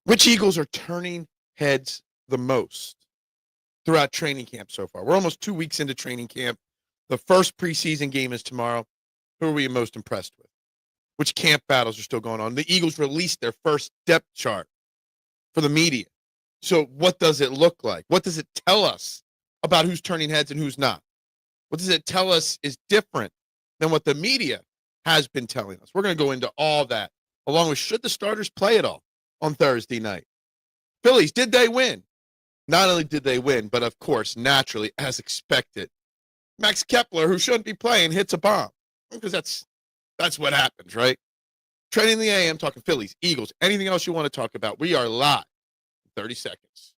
Which Eagles are turning heads the most throughout training camp so far? We're almost 2 weeks into training camp. The first preseason game is tomorrow. Who are we most impressed with? Which camp battles are still going on? The Eagles released their first depth chart for the media. So what does it look like? What does it tell us about who's turning heads and who's not? What does it tell us is different than what the media has been telling us? We're going to go into all that, along with should the starters play at all on Thursday night? Phillies, did they win? Not only did they win, but of course, naturally, as expected, Max Kepler, who shouldn't be playing, hits a bomb. Because that's what happens, right? Training the AM, talking Phillies, Eagles, anything else you want to talk about. We are live in 30 seconds.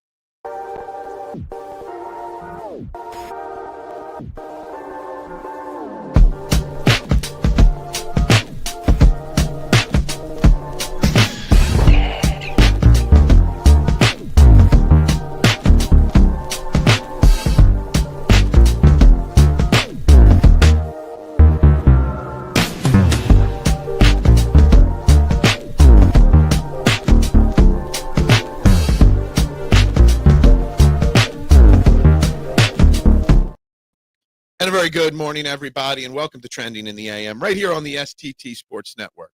And a very good morning, everybody, and welcome to Trending in the AM right here on the STT Sports Network.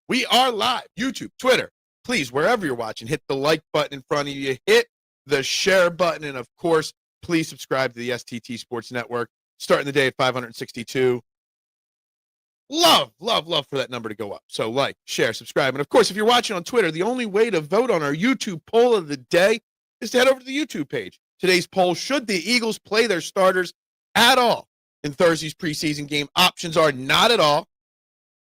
We are live, YouTube, Twitter. Please, wherever you're watching, hit the like button in front of you, hit the share button, and, of course, please subscribe to the STT Sports Network. Starting the day at 562. Love for that number to go up. So like, share, subscribe. And, of course, if you're watching on Twitter, the only way to vote on our YouTube poll of the day is to head over to the YouTube page. Today's poll, should the Eagles play their starters at all in Thursday's preseason game? Options are not at all,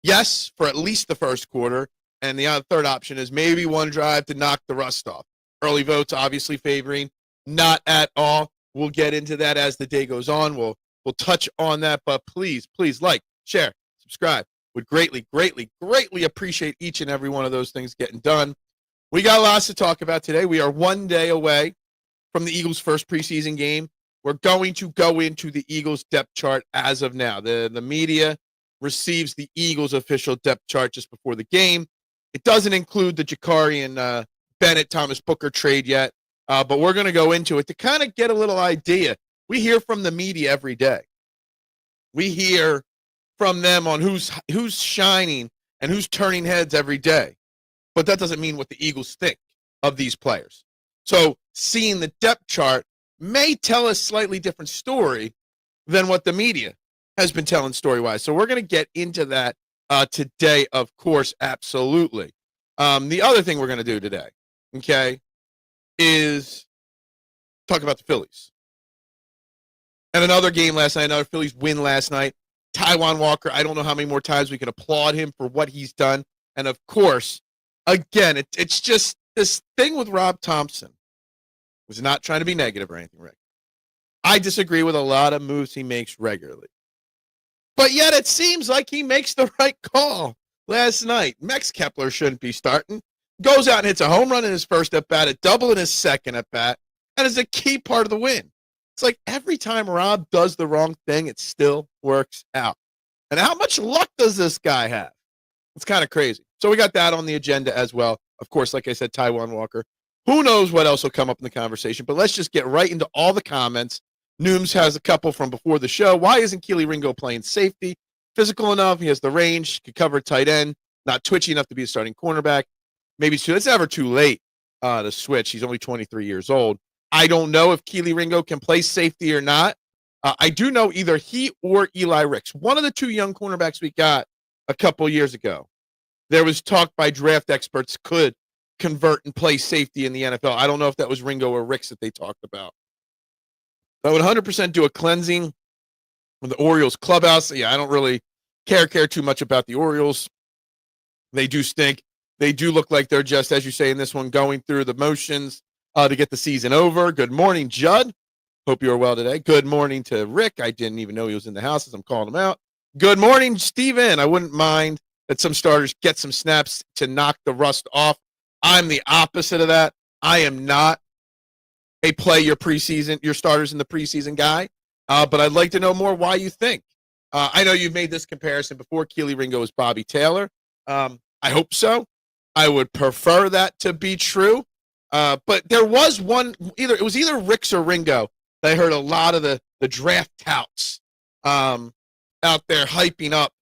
yes, for at least the first quarter, and the third option is maybe one drive to knock the rust off. Early votes obviously favoring not at all. We'll get into that as the day goes on. We'll touch on that, but please like, share, subscribe. Would greatly appreciate each and every one of those things getting done. We got lots to talk about today. We are 1 day away from the Eagles' first preseason game. We're going to go into the Eagles depth chart as of now. The media receives the Eagles official depth chart just before the game. It doesn't include the Jakari and Bennett Thomas Booker trade yet, but we're going to go into it to kind of get a little idea. We hear from the media every day. We hear from them on who's shining and who's turning heads every day. But that doesn't mean what the Eagles think of these players. So seeing the depth chart may tell a slightly different story than what the media has been telling story-wise. So we're going to get into that today, of course, absolutely. The other thing we're going to do today, okay, is talk about the Phillies. And another game last night, another Phillies win last night. Taijuan Walker, I don't know how many more times we can applaud him for what he's done. And, of course, again, it's just this thing with Rob Thompson. Was not trying to be negative or anything, Rick. I disagree with a lot of moves he makes regularly. But yet it seems like he makes the right call last night. Max Kepler shouldn't be starting. Goes out and hits a home run in his first at-bat, a double in his second at-bat, and is a key part of the win. It's like every time Rob does the wrong thing, it still works out. And how much luck does this guy have? It's kind of crazy. So we got that on the agenda as well. Of course, like I said, Taijuan Walker. Who knows what else will come up in the conversation, but let's just get right into all the comments. Nooms has a couple from before the show. Why isn't Kelee Ringo playing safety? Physical enough. He has the range. Could cover tight end. Not twitchy enough to be a starting cornerback. Maybe it's never too late to switch. He's only 23 years old. I don't know if Kelee Ringo can play safety or not. I do know either he or Eli Ricks, one of the two young cornerbacks we got a couple years ago. There was talk by draft experts could convert and play safety in the NFL. I don't know if that was Ringo or Ricks that they talked about. I would 100% do a cleansing of the Orioles clubhouse. Yeah, I don't really care too much about the Orioles. They do stink. They do look like they're just, as you say in this one, going through the motions to get the season over. Good morning, Judd. Hope you are well today. Good morning to Rick. I didn't even know he was in the house as I'm calling him out. Good morning, Steven. I wouldn't mind that some starters get some snaps to knock the rust off. I'm the opposite of that. I am not a play your starters in the preseason guy, but I'd like to know more why you think. I know you've made this comparison before. Kelee Ringo is Bobby Taylor. I hope so. I would prefer that to be true. But there was one, it was either Ricks or Ringo that I heard a lot of the draft touts out there hyping up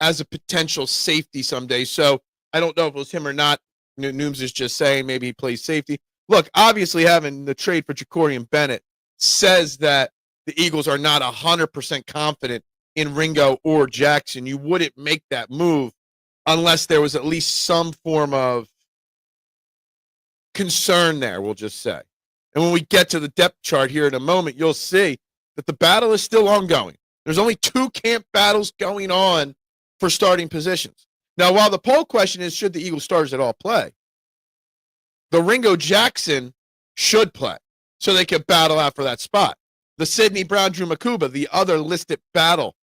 as a potential safety someday. So I don't know if it was him or not. Nooms is just saying maybe he plays safety. Look, obviously having the trade for Jacorian Bennett says that the Eagles are not 100% confident in Ringo or Jackson. You wouldn't make that move unless there was at least some form of concern there, we'll just say. And when we get to the depth chart here in a moment, you'll see that the battle is still ongoing. There's only 2 camp battles going on for starting positions. Now, while the poll question is, should the Eagles starters at all play? The Ringo Jackson should play so they could battle out for that spot. The Sidney Brown, Drew Makuba, the other listed battle,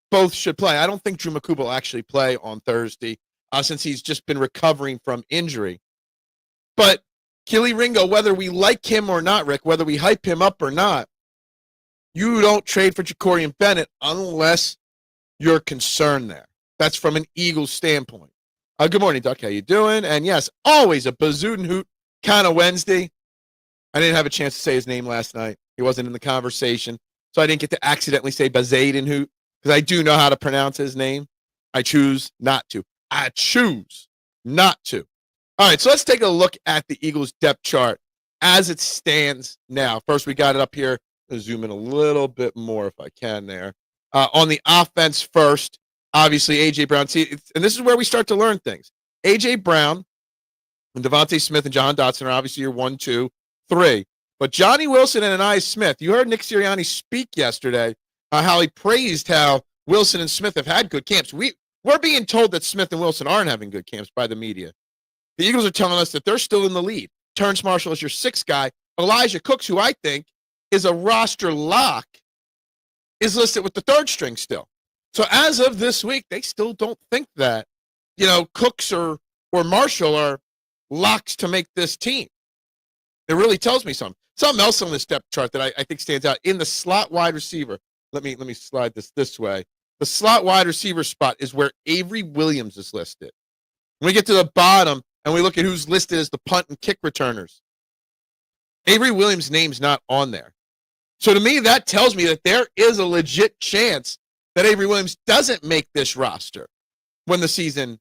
both should play. I don't think Drew Makuba will actually play on Thursday since he's just been recovering from injury. But Kelee Ringo, whether we like him or not, Rick, whether we hype him up or not, you don't trade for Jacorian Bennett unless you're concerned there. That's from an Eagles standpoint. Good morning, Duck. How you doing? And yes, always a bazootin' hoot kind of Wednesday. I didn't have a chance to say his name last night. He wasn't in the conversation, so I didn't get to accidentally say Bazaden hoot because I do know how to pronounce his name. I choose not to. I choose not to. All right, so let's take a look at the Eagles depth chart as it stands now. First, we got it up here. I'll zoom in a little bit more if I can there. On the offense first, obviously, A.J. Brown. See, and this is where we start to learn things. A.J. Brown and Devontae Smith and Jhoan Dotson are obviously your 1, 2, 3. But Johnny Wilson and Anais Smith, you heard Nick Sirianni speak yesterday, how he praised how Wilson and Smith have had good camps. We're being told that Smith and Wilson aren't having good camps by the media. The Eagles are telling us that they're still in the lead. Terrence Marshall is your 6th guy. Elijah Cooks, who I think is a roster lock, is listed with the 3rd string still. So as of this week, they still don't think that, Cooks or Marshall are locks to make this team. It really tells me something. Something else on this depth chart that I think stands out in the slot wide receiver. Let me slide this way. The slot wide receiver spot is where Avery Williams is listed. When we get to the bottom and we look at who's listed as the punt and kick returners, Avery Williams' name's not on there. So to me, that tells me that there is a legit chance that Avery Williams doesn't make this roster when the season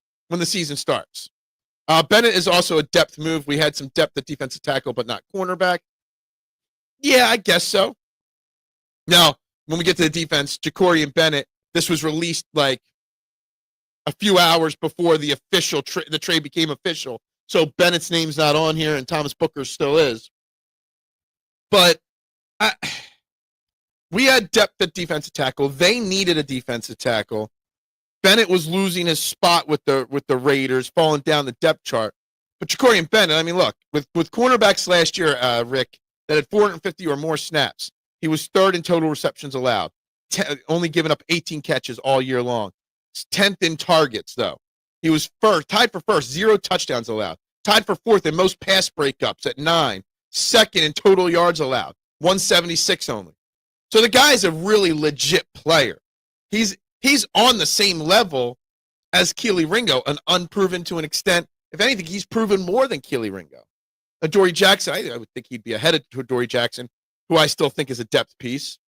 starts. Bennett is also a depth move. We had some depth at defensive tackle, but not cornerback. Yeah, I guess so. Now, when we get to the defense, Jacorian Bennett, this was released like a few hours before the official the trade became official. So Bennett's name's not on here, and Thomas Booker still is. But we had depth at defensive tackle. They needed a defensive tackle. Bennett was losing his spot with the Raiders, falling down the depth chart. But Jacorian Bennett, I mean, look, with cornerbacks last year, Rick, that had 450 or more snaps, he was 3rd in total receptions allowed, only giving up 18 catches all year long. 10th in targets, though. He was tied for 1st, 0 touchdowns allowed. Tied for 4th in most pass breakups at 9. 2nd in total yards allowed, 176 only. So the guy's a really legit player. He's on the same level as Kelee Ringo, an unproven to an extent. If anything, he's proven more than Kelee Ringo. Adoree Jackson, I would think he'd be ahead of Adoree Jackson, who I still think is a depth piece.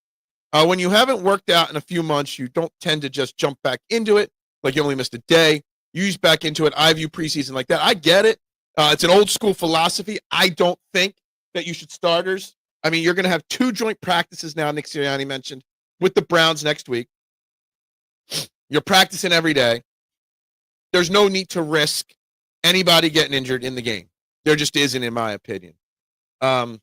When you haven't worked out in a few months, you don't tend to just jump back into it like you only missed a day. You use back into it. I view preseason like that. I get it. It's an old school philosophy. I don't think that you should starters. I mean, you're going to have 2 joint practices now, Nick Sirianni mentioned, with the Browns next week. You're practicing every day. There's no need to risk anybody getting injured in the game. There just isn't, in my opinion. In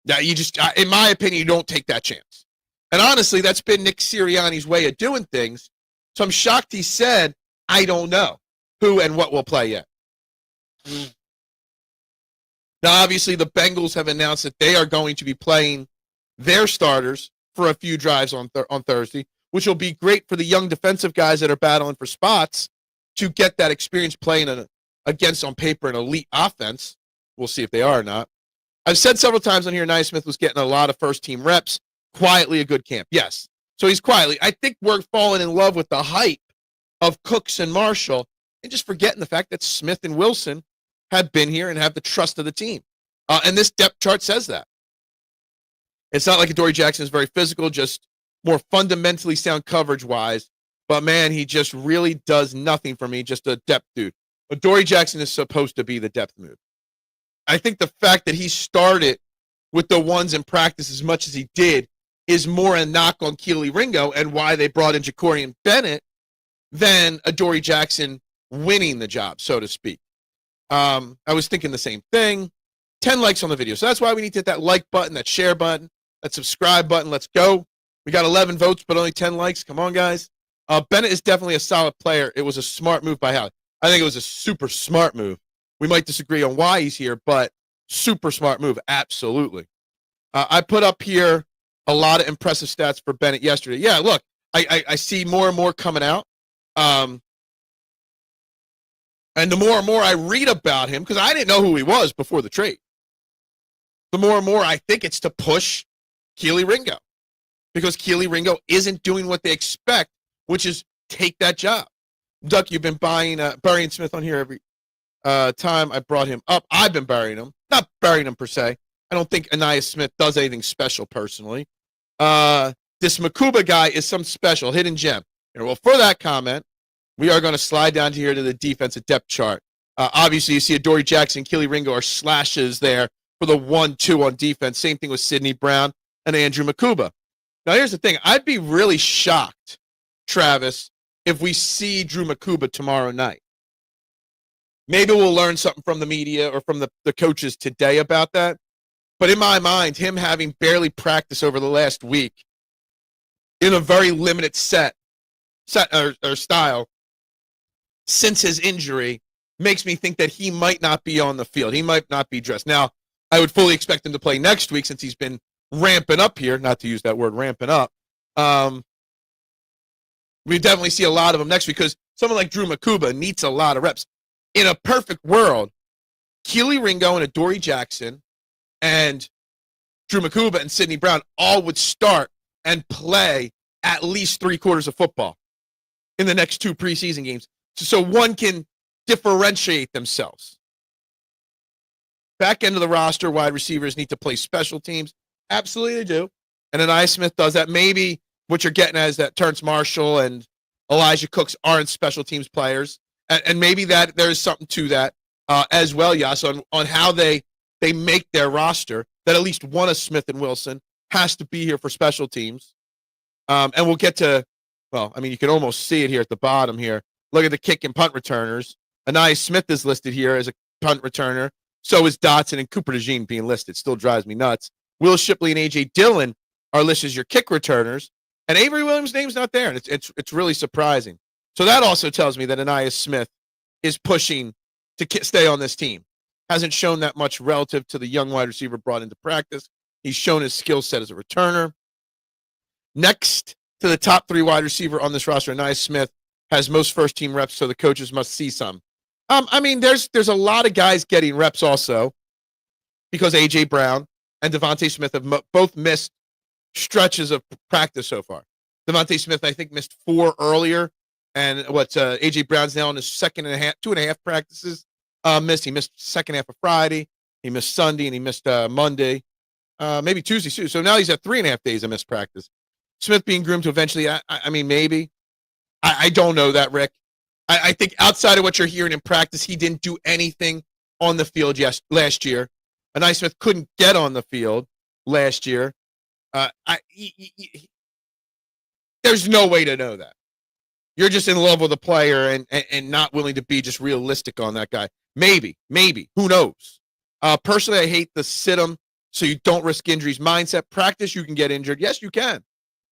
my opinion, you don't take that chance. And honestly, that's been Nick Sirianni's way of doing things. So I'm shocked he said, I don't know who and what will play yet. Now, obviously, the Bengals have announced that they are going to be playing their starters for a few drives on Thursday, which will be great for the young defensive guys that are battling for spots to get that experience playing against, on paper, an elite offense. We'll see if they are or not. I've said several times on here, Nye Smith was getting a lot of first-team reps. Quietly a good camp. Yes. So he's quietly. I think we're falling in love with the hype of Cooks and Marshall. and just forgetting the fact that Smith and Wilson have been here and have the trust of the team. And this depth chart says that. It's not like Adoree Jackson is very physical, just more fundamentally sound coverage-wise. But, man, he just really does nothing for me, just a depth dude. Adoree Jackson is supposed to be the depth move. I think the fact that he started with the ones in practice as much as he did is more a knock on Keely Ringo and why they brought in Jacorian Bennett than Adoree Jackson winning the job, so to speak. I was thinking the same thing. 10 likes on the video. So that's why we need to hit that like button, that share button, that subscribe button. Let's go. We got 11 votes, but only 10 likes. Come on, guys. Bennett is definitely a solid player. It was a smart move by Howie. I think it was a super smart move. We might disagree on why he's here, but super smart move. Absolutely. I put up here a lot of impressive stats for Bennett yesterday. Yeah, look, I see more and more coming out. And the more and more I read about him, because I didn't know who he was before the trade, the more and more I think it's to push Keely Ringo, because Keely Ringo isn't doing what they expect, which is take that job. Duck, you've been burying Smith on here every time I brought him up. I've been burying him. Not burying him per se. I don't think Ainias Smith does anything special personally. This Makuba guy is some special hidden gem. Well, for that comment, we are going to slide down here to the defensive depth chart. Obviously, you see Adoree Jackson, Keely Ringo are slashes there for the 1-2 on defense. Same thing with Sidney Brown and Andrew Makuba. Now, here's the thing. I'd be really shocked, Travis, if we see Drew Makuba tomorrow night. Maybe we'll learn something from the media or from the coaches today about that. But in my mind, him having barely practiced over the last week in a very limited set or style since his injury makes me think that he might not be on the field. He might not be dressed. Now, I would fully expect him to play next week since he's been ramping up here, not to use that word, ramping up. We definitely see a lot of them next week because someone like Drew Makuba needs a lot of reps. In a perfect world, Keely Ringo and Adoree Jackson and Drew Makuba and Sidney Brown all would start and play at least 3/4 of football in the next 2 preseason games. So one can differentiate themselves. Back end of the roster, wide receivers need to play special teams. Absolutely they do. And Ainias Smith does that. Maybe what you're getting at is that Terrence Marshall and Elijah Cooks aren't special teams players. And maybe that there's something to that as well, Yas, on how they make their roster, that at least one of Smith and Wilson has to be here for special teams. And we'll get to, well, I mean, you can almost see it here at the bottom here. Look at the kick and punt returners. Ainias Smith is listed here as a punt returner. So is Dotson and Cooper Dejean being listed. Still drives me nuts. Will Shipley and A.J. Dillon are listed as your kick returners. And Avery Williams' name's not there. And it's really surprising. So that also tells me that Ainias Smith is pushing to stay on this team. Hasn't shown that much relative to the young wide receiver brought into practice. He's shown his skill set as a returner. Next to the top 3 wide receiver on this roster, Ainias Smith has most first-team reps, so the coaches must see some. I mean, there's a lot of guys getting reps also because A.J. Brown and Devontae Smith have both missed stretches of practice so far. Devontae Smith, I think, missed 4 earlier. And A.J. Brown's now in his 2.5 practices. He missed second half of Friday. He missed Sunday, and he missed Monday. Maybe Tuesday, too. So now he's at 3.5 days of missed practice. Smith being groomed to eventually, I mean, maybe. I don't know that, Rick. I think outside of what you're hearing in practice, he didn't do anything on the field last year. Ainias Smith couldn't get on the field last year. There's no way to know that. You're just in love with a player and not willing to be just realistic on that guy. Maybe. Who knows? Personally, I hate the sit him so you don't risk injuries mindset. Practice, you can get injured. Yes, you can.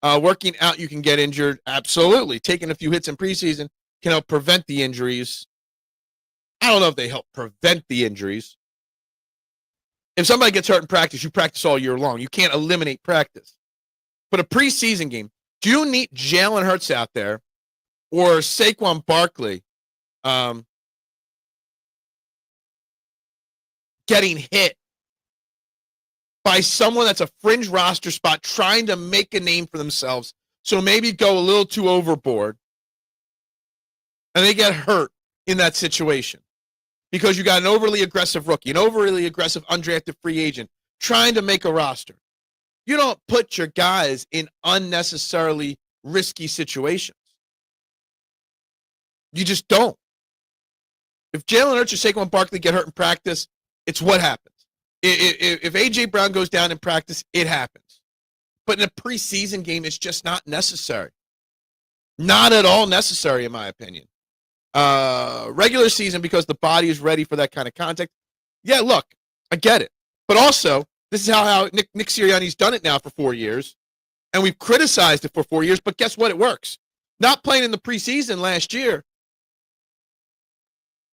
Working out, you can get injured. Absolutely. Taking a few hits in preseason can help prevent the injuries. I don't know if they help prevent the injuries. If somebody gets hurt in practice, you practice all year long. You can't eliminate practice. But a preseason game, do you need Jalen Hurts out there or Saquon Barkley getting hit by someone that's a fringe roster spot trying to make a name for themselves, so maybe go a little too overboard, and they get hurt in that situation because you got an overly aggressive rookie, an overly aggressive undrafted free agent trying to make a roster. You don't put your guys in unnecessarily risky situations. You just don't. If Jalen Hurts or Saquon Barkley get hurt in practice, it's what happens. If A.J. Brown goes down in practice, it happens. But in a preseason game, it's just not necessary. Not at all necessary, in my opinion. Regular season, because the body is ready for that kind of contact. Yeah, look, I get it. But also, this is how Nick Sirianni's done it now for 4 years. And we've criticized it for 4 years, but guess what? It works. Not playing in the preseason last year,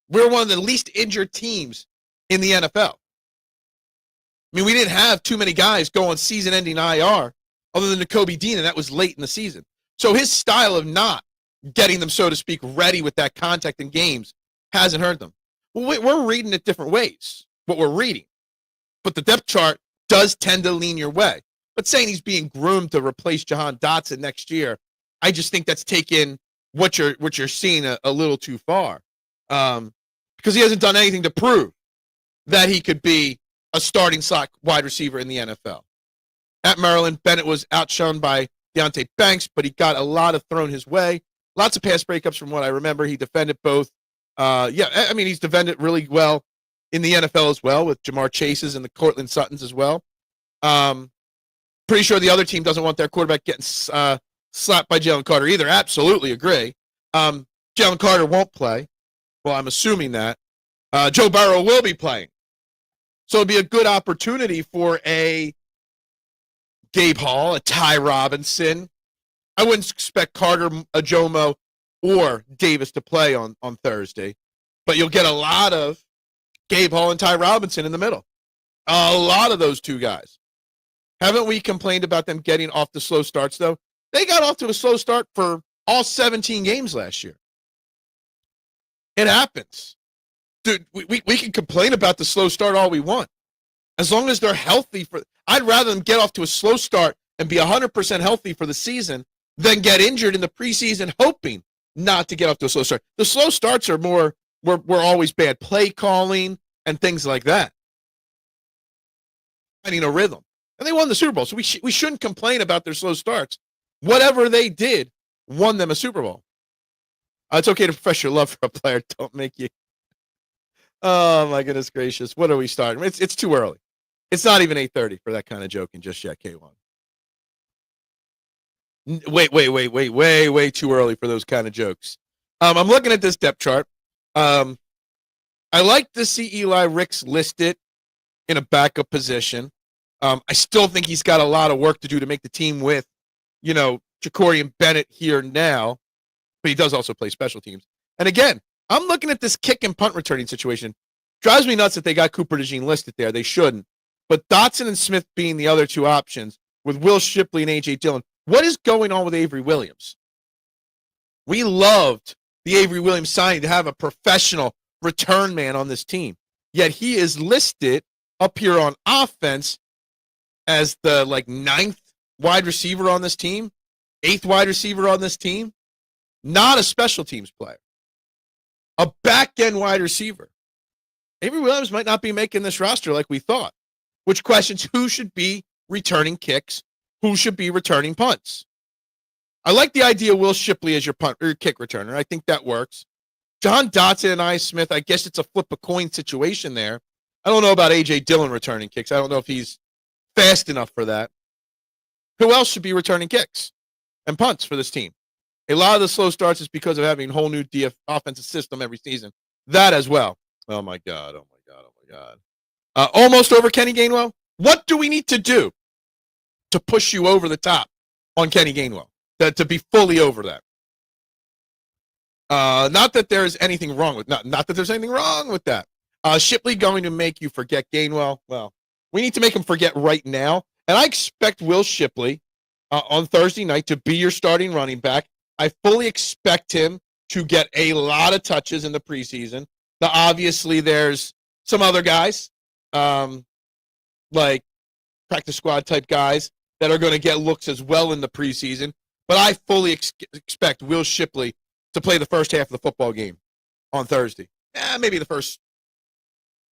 we're one of the least injured teams in the NFL. I mean, we didn't have too many guys go on season-ending IR other than Nakobe Dean, and that was late in the season. So his style of not getting them, so to speak, ready with that contact in games hasn't hurt them. Well, we're reading it different ways, what we're reading. But the depth chart does tend to lean your way. But saying he's being groomed to replace Jihaad Dotson next year, I just think that's taken what you're seeing a little too far. Because he hasn't done anything to prove that he could be a starting slot wide receiver in the NFL. At Maryland, Bennett was outshone by Deontay Banks, but he got a lot of thrown his way. Lots of pass breakups from what I remember. He defended both. He's defended really well in the NFL as well with Jamar Chases and the Cortland Suttons as well. Pretty sure the other team doesn't want their quarterback getting slapped by Jalen Carter either. Absolutely agree. Jalen Carter won't play. Well, I'm assuming that. Joe Burrow will be playing. So it'll be a good opportunity for a Gabe Hall, a Ty Robinson. I wouldn't expect Carter, Ojomo, or Davis to play on Thursday. But you'll get a lot of Gabe Hall and Ty Robinson in the middle. A lot of those two guys. Haven't we complained about them getting off the slow starts, though? They got off to a slow start for all 17 games last year. It happens. Dude, we can complain about the slow start all we want. As long as they're healthy. I'd rather them get off to a slow start and be 100% healthy for the season than get injured in the preseason hoping not to get off to a slow start. The slow starts are were always bad play calling and things like that. Finding a rhythm. And they won the Super Bowl, so we shouldn't complain about their slow starts. Whatever they did won them a Super Bowl. It's okay to profess your love for a player. Don't make you. Oh, my goodness gracious. What are we starting? It's too early. It's not even 8:30 for that kind of joking just yet, K1. Way too early for those kind of jokes. I'm looking at this depth chart. I like to see Eli Ricks listed in a backup position. I still think he's got a lot of work to do to make the team with, Jacorian Bennett here now, but he does also play special teams. And again, I'm looking at this kick and punt returning situation. Drives me nuts that they got Cooper Dejean listed there. They shouldn't. But Dotson and Smith being the other two options with Will Shipley and A.J. Dillon. What is going on with Avery Williams? We loved the Avery Williams signing to have a professional return man on this team. Yet he is listed up here on offense as the ninth wide receiver on this team, eighth wide receiver on this team, not a special teams player, a back-end wide receiver. Avery Williams might not be making this roster like we thought, which questions who should be returning kicks, who should be returning punts. I like the idea of Will Shipley as your punt or kick returner. I think that works. John Dotson and I. Smith, I guess it's a flip a coin situation there. I don't know about A.J. Dillon returning kicks. I don't know if he's fast enough for that. Who else should be returning kicks and punts for this team? A lot of the slow starts is because of having a whole new offensive system every season. That as well. Oh, my God. Almost over Kenny Gainwell. What do we need to do to push you over the top on Kenny Gainwell? To be fully over that. Not that there's anything wrong with not that there's anything wrong with that. Shipley going to make you forget Gainwell. Well, we need to make him forget right now. And I expect Will Shipley on Thursday night to be your starting running back. I fully expect him to get a lot of touches in the preseason. Now, obviously, there's some other guys, like practice squad type guys, that are going to get looks as well in the preseason. But I fully expect Will Shipley to play the first half of the football game. on Thursday. Maybe the first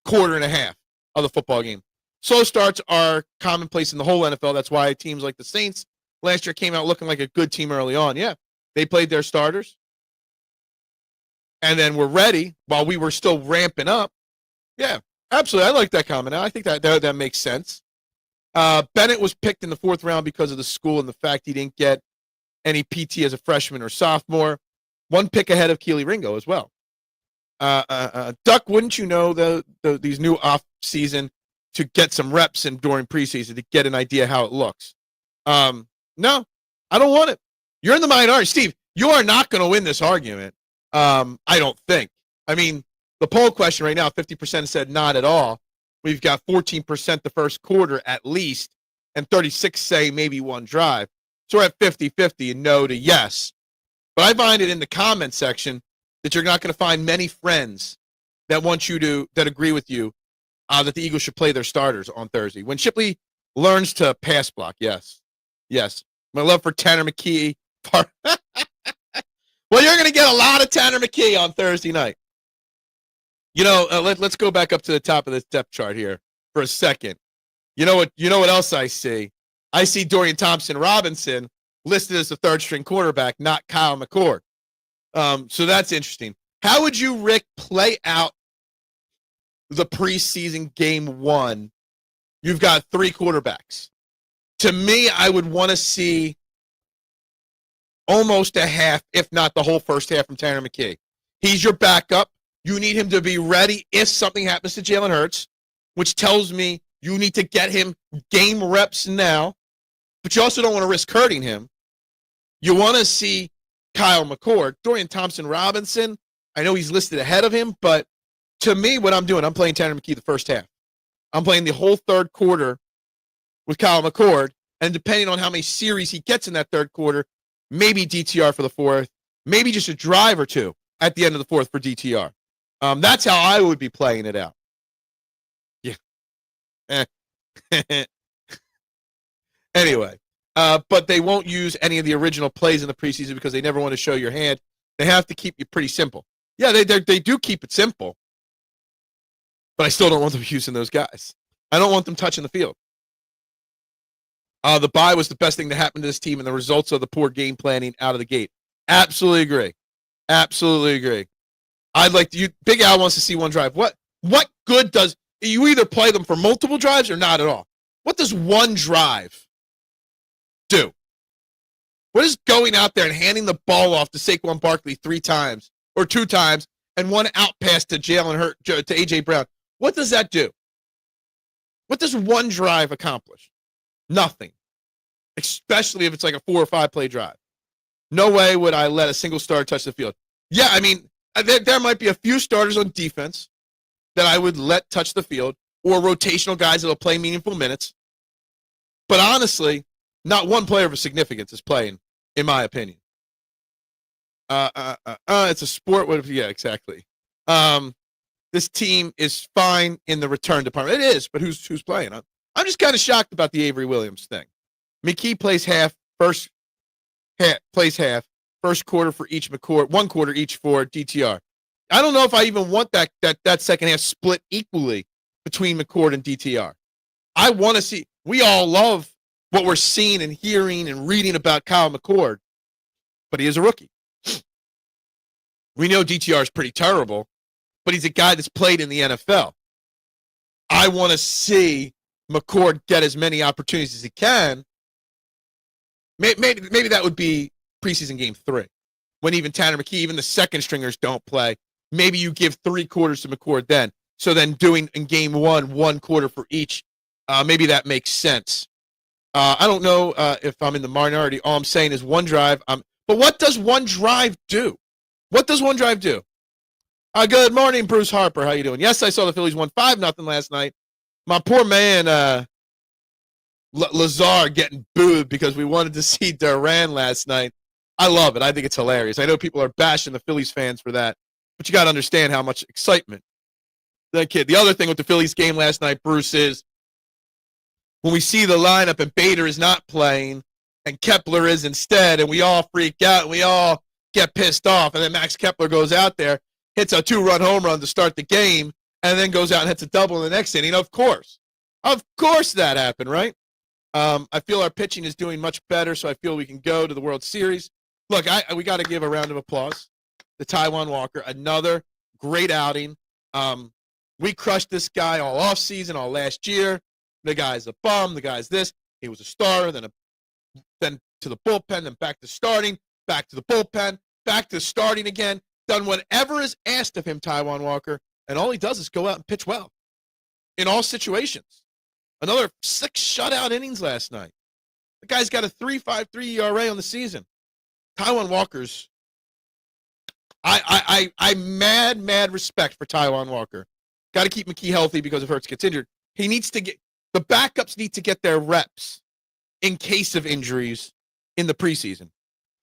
quarter and a half of the football game. Slow starts are commonplace in the whole NFL. That's why teams like the Saints last year came out looking like a good team early on. Yeah, they played their starters and then were ready while we were still ramping up. Yeah, absolutely. I like that comment. I think that makes sense. Bennett was picked in the 4th round because of the school and the fact he didn't get any PT as a freshman or sophomore. 1 pick ahead of Keely Ringo as well. Duck, wouldn't you know these new off-season to get some reps in during preseason to get an idea how it looks? No, I don't want it. You're in the minority. Steve, you are not going to win this argument, I don't think. I mean, the poll question right now, 50% said not at all. We've got 14% the first quarter at least, and 36 say maybe 1 drive. So we're at 50-50 and no to yes. But I find it in the comment section that you're not going to find many friends that that agree with you that the Eagles should play their starters on Thursday. When Shipley learns to pass block, yes. Yes. My love for Tanner McKee. Well, you're going to get a lot of Tanner McKee on Thursday night. You know, let's go back up to the top of this depth chart here for a second. You know what else I see? I see Dorian Thompson-Robinson listed as the 3rd-string quarterback, not Kyle McCord. So that's interesting. How would you, Rick, play out the preseason game 1? You've got 3 quarterbacks. To me, I would want to see almost a half, if not the whole first half from Tanner McKee. He's your backup. You need him to be ready if something happens to Jalen Hurts, which tells me you need to get him game reps now, but you also don't want to risk hurting him. You want to see Kyle McCord. Dorian Thompson-Robinson, I know he's listed ahead of him, but to me, what I'm doing, I'm playing Tanner McKee the first half. I'm playing the whole 3rd quarter with Kyle McCord, and depending on how many series he gets in that 3rd quarter, maybe DTR for the 4th, maybe just a drive or 2 at the end of the 4th for DTR. That's how I would be playing it out. Yeah. Anyway, but they won't use any of the original plays in the preseason because they never want to show your hand. They have to keep you pretty simple. Yeah, they do keep it simple, but I still don't want them using those guys. I don't want them touching the field. The bye was the best thing that happened to this team and the results of the poor game planning out of the gate. Absolutely agree. Absolutely agree. I'd like to. Big Al wants to see 1 drive. What good does you either play them for multiple drives or not at all? What does 1 drive do? What is going out there and handing the ball off to Saquon Barkley 3 times or 2 times and 1 out pass to Jalen Hurts to A.J. Brown? What does that do? What does 1 drive accomplish? Nothing. Especially if it's like a 4 or 5 play drive. No way would I let a single starter touch the field. Yeah, I mean, there might be a few starters on defense that I would let touch the field or rotational guys that will play meaningful minutes. But honestly, not 1 player of significance is playing, in my opinion. It's a sport. Yeah, exactly. This team is fine in the return department. It is, but who's playing? I'm just kind of shocked about the Avery Williams thing. McKee plays half, first quarter for each McCord, 1 quarter each for DTR. I don't know if I even want that second half split equally between McCord and DTR. I want to see. We all love what we're seeing and hearing and reading about Kyle McCord, but he is a rookie. We know DTR is pretty terrible, but he's a guy that's played in the NFL. I want to see McCord get as many opportunities as he can. Maybe that would be preseason game 3, when even Tanner McKee, even the second stringers don't play. Maybe you give 3 quarters to McCord then. So then doing in game 1 quarter for each, maybe that makes sense. I don't know if I'm in the minority. All I'm saying is 1 drive. But what does 1 drive do? What does 1 drive do? Good morning, Bruce Harper. How you doing? Yes, I saw the Phillies won 5-0 last night. My poor man, Lazar, getting booed because we wanted to see Duran last night. I love it. I think it's hilarious. I know people are bashing the Phillies fans for that, but you got to understand how much excitement that kid. The other thing with the Phillies game last night, Bruce, is when we see the lineup and Bader is not playing and Kepler is instead, and we all freak out and we all get pissed off, and then Max Kepler goes out there. hits a 2-run home run to start the game, and then goes out and hits a double in the next inning. Of course that happened, right? I feel our pitching is doing much better, so I feel we can go to the World Series. Look, we got to give a round of applause to Taijuan Walker. Another great outing. We crushed this guy all offseason, all last year. The guy's a bum. The guy's this. He was a starter, then to the bullpen, then back to starting, back to the bullpen, back to starting again. Done whatever is asked of him, Taijuan Walker, and all he does is go out and pitch well in all situations. Another 6 shutout innings last night. The guy's got a 3.53 ERA on the season. Taijuan Walker's I mad respect for Taijuan Walker. Got to keep McKee healthy because if Hurts gets injured. He needs to get the backups need to get their reps in case of injuries in the preseason.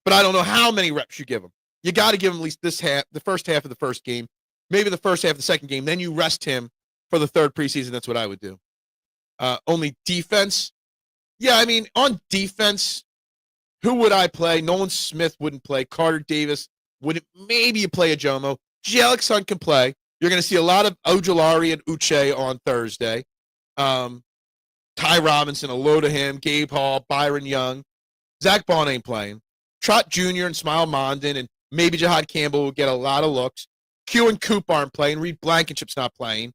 But I don't know how many reps you give them. You got to give him at least the first half of the first game, maybe the first half of the second game. Then you rest him for the third preseason. That's what I would do. Only defense. Yeah, I mean, on defense, who would I play? Nolan Smith wouldn't play. Carter Davis wouldn't. Maybe you play Ojomo. Jalen Hurts can play. You're going to see a lot of Ojulari and Uche on Thursday. Ty Robinson, a load of him. Gabe Hall, Byron Young. Zach Bond ain't playing. Trot Jr. and Smile Mondin and maybe Jihaad Campbell will get a lot of looks. Q and Coop aren't playing. Reed Blankenship's not playing.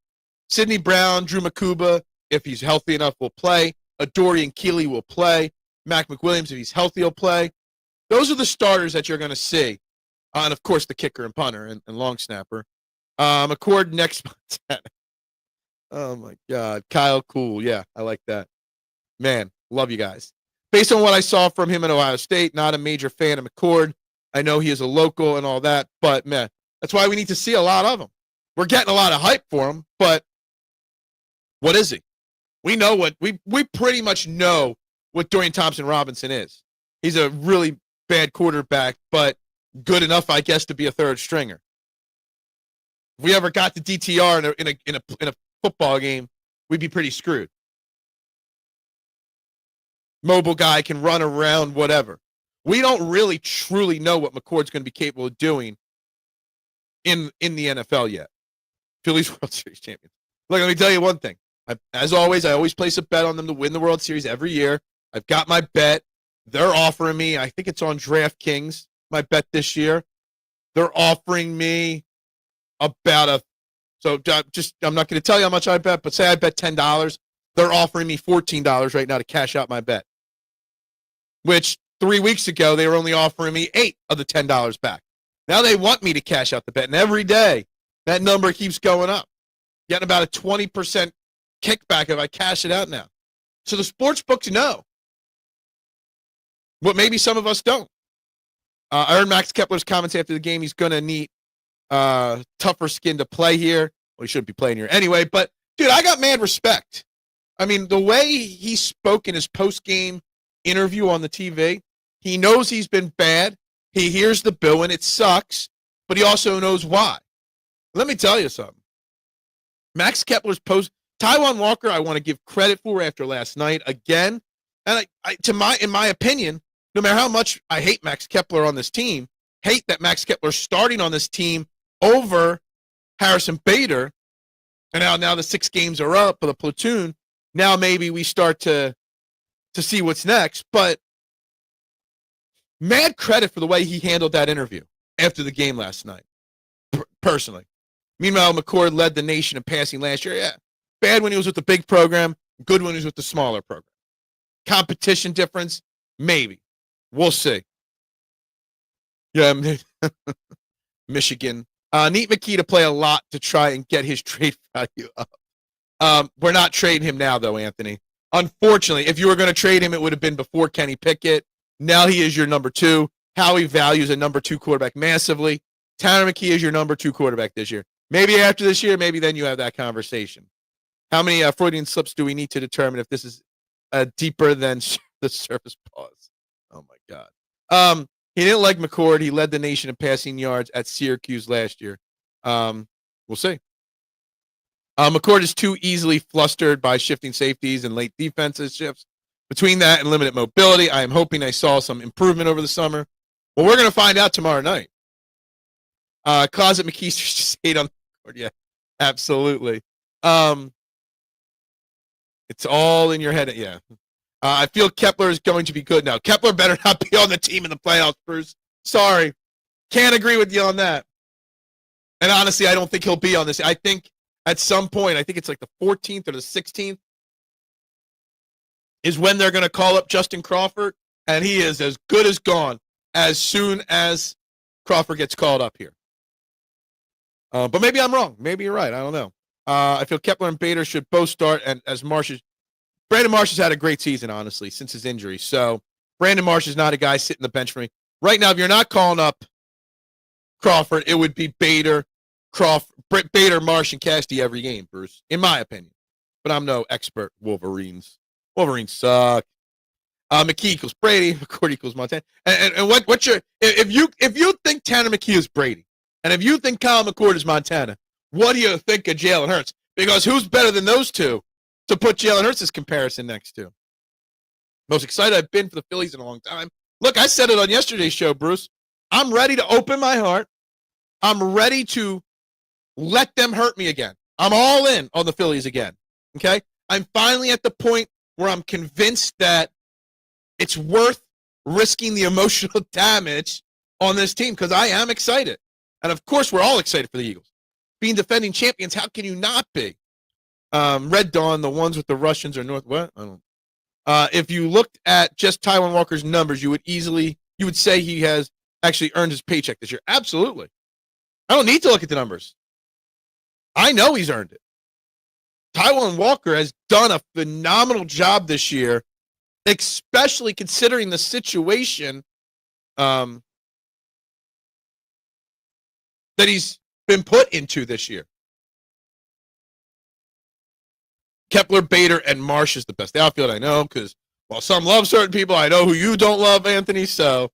Sidney Brown, Drew Makuba, if he's healthy enough, will play. Adoree and Keeley will play. Mac McWilliams, if he's healthy, will play. Those are the starters that you're going to see. And, of course, the kicker and punter and long snapper. McCord next month. Oh, my God. Kyle Cool. Yeah, I like that. Man, love you guys. Based on what I saw from him at Ohio State, not a major fan of McCord. I know he is a local and all that, but, man, that's why we need to see a lot of him. We're getting a lot of hype for him, but what is he? We know what we pretty much know what Dorian Thompson-Robinson is. He's a really bad quarterback, but good enough, I guess, to be a third stringer. If we ever got the DTR in a football game, we'd be pretty screwed. Mobile guy can run around, whatever. We don't really truly know what McCord's going to be capable of doing in the NFL yet. Phillies World Series champions. Look, let me tell you one thing. As always, I always place a bet on them to win the World Series every year. I've got my bet. They're offering me, I think it's on DraftKings, my bet this year. They're offering me about I'm not going to tell you how much I bet, but say I bet $10. They're offering me $14 right now to cash out my bet. Which 3 weeks ago, they were only offering me $8 of the $10 back. Now they want me to cash out the bet. And every day, that number keeps going up. Getting about a 20% kickback if I cash it out now. So the sports books know. But maybe some of us don't. I heard Max Kepler's comments after the game. He's going to need tougher skin to play here. Well, he shouldn't be playing here anyway. But, dude, I got mad respect. I mean, the way he spoke in his post-game interview on the TV, he knows he's been bad. He hears the bill, and it sucks. But he also knows why. Let me tell you something. Max Kepler's Taijuan Walker, I want to give credit for after last night again. And in my opinion, no matter how much I hate Max Kepler on this team, hate that Max Kepler's starting on this team over Harrison Bader, and now the 6 games are up for the platoon. Now maybe we start to see what's next. But mad credit for the way he handled that interview after the game last night, personally. Meanwhile, McCord led the nation in passing last year. Yeah, bad when he was with the big program, good when he was with the smaller program. Competition difference, maybe. We'll see. Yeah, Michigan. Need McKee to play a lot to try and get his trade value up. We're not trading him now, though, Anthony. Unfortunately, if you were going to trade him, it would have been before Kenny Pickett. Now he is your number 2. Howie values a number 2 quarterback massively. Tanner McKee is your number 2 quarterback this year. Maybe after this year, maybe then you have that conversation. How many Freudian slips do we need to determine if this is deeper than the surface pause? Oh, my God. He didn't like McCord. He led the nation in passing yards at Syracuse last year. We'll see. McCord is too easily flustered by shifting safeties and late defenses shifts. Between that and limited mobility, I am hoping I saw some improvement over the summer. Well, we're going to find out tomorrow night. Closet McKeester's just hate on the board. Yeah, absolutely. It's all in your head. Yeah. I feel Kepler is going to be good now. Kepler better not be on the team in the playoffs, Bruce. Sorry. Can't agree with you on that. And honestly, I don't think he'll be on this. I think at some point, I think it's like the 14th or the 16th, is when they're going to call up Justin Crawford, and he is as good as gone as soon as Crawford gets called up here. But maybe I'm wrong. Maybe you're right. I don't know. I feel Kepler and Bader should both start, and as Brandon Marsh has had a great season, honestly, since his injury. So Brandon Marsh is not a guy sitting the bench for me. Right now, if you're not calling up Crawford, it would be Bader, Marsh, and Casty every game, Bruce, in my opinion. But I'm no expert. Wolverines suck. McKee equals Brady. McCourt equals Montana. And what's your if you think Tanner McKee is Brady, and if you think Kyle McCourt is Montana, what do you think of Jalen Hurts? Because who's better than those two to put Jalen Hurts' comparison next to? Most excited I've been for the Phillies in a long time. Look, I said it on yesterday's show, Bruce. I'm ready to open my heart. I'm ready to let them hurt me again. I'm all in on the Phillies again. Okay? I'm finally at the point where I'm convinced that it's worth risking the emotional damage on this team because I am excited. And of course, we're all excited for the Eagles. Being defending champions, how can you not be? Red Dawn, the ones with the Russians are North. What? I don't. If you looked at just Taijuan Walker's numbers, you would say he has actually earned his paycheck this year. Absolutely. I don't need to look at the numbers. I know he's earned it. Taijuan Walker has done a phenomenal job this year, especially considering the situation that he's been put into this year. Kepler, Bader, and Marsh is the best outfield I know because while some love certain people, I know who you don't love, Anthony. So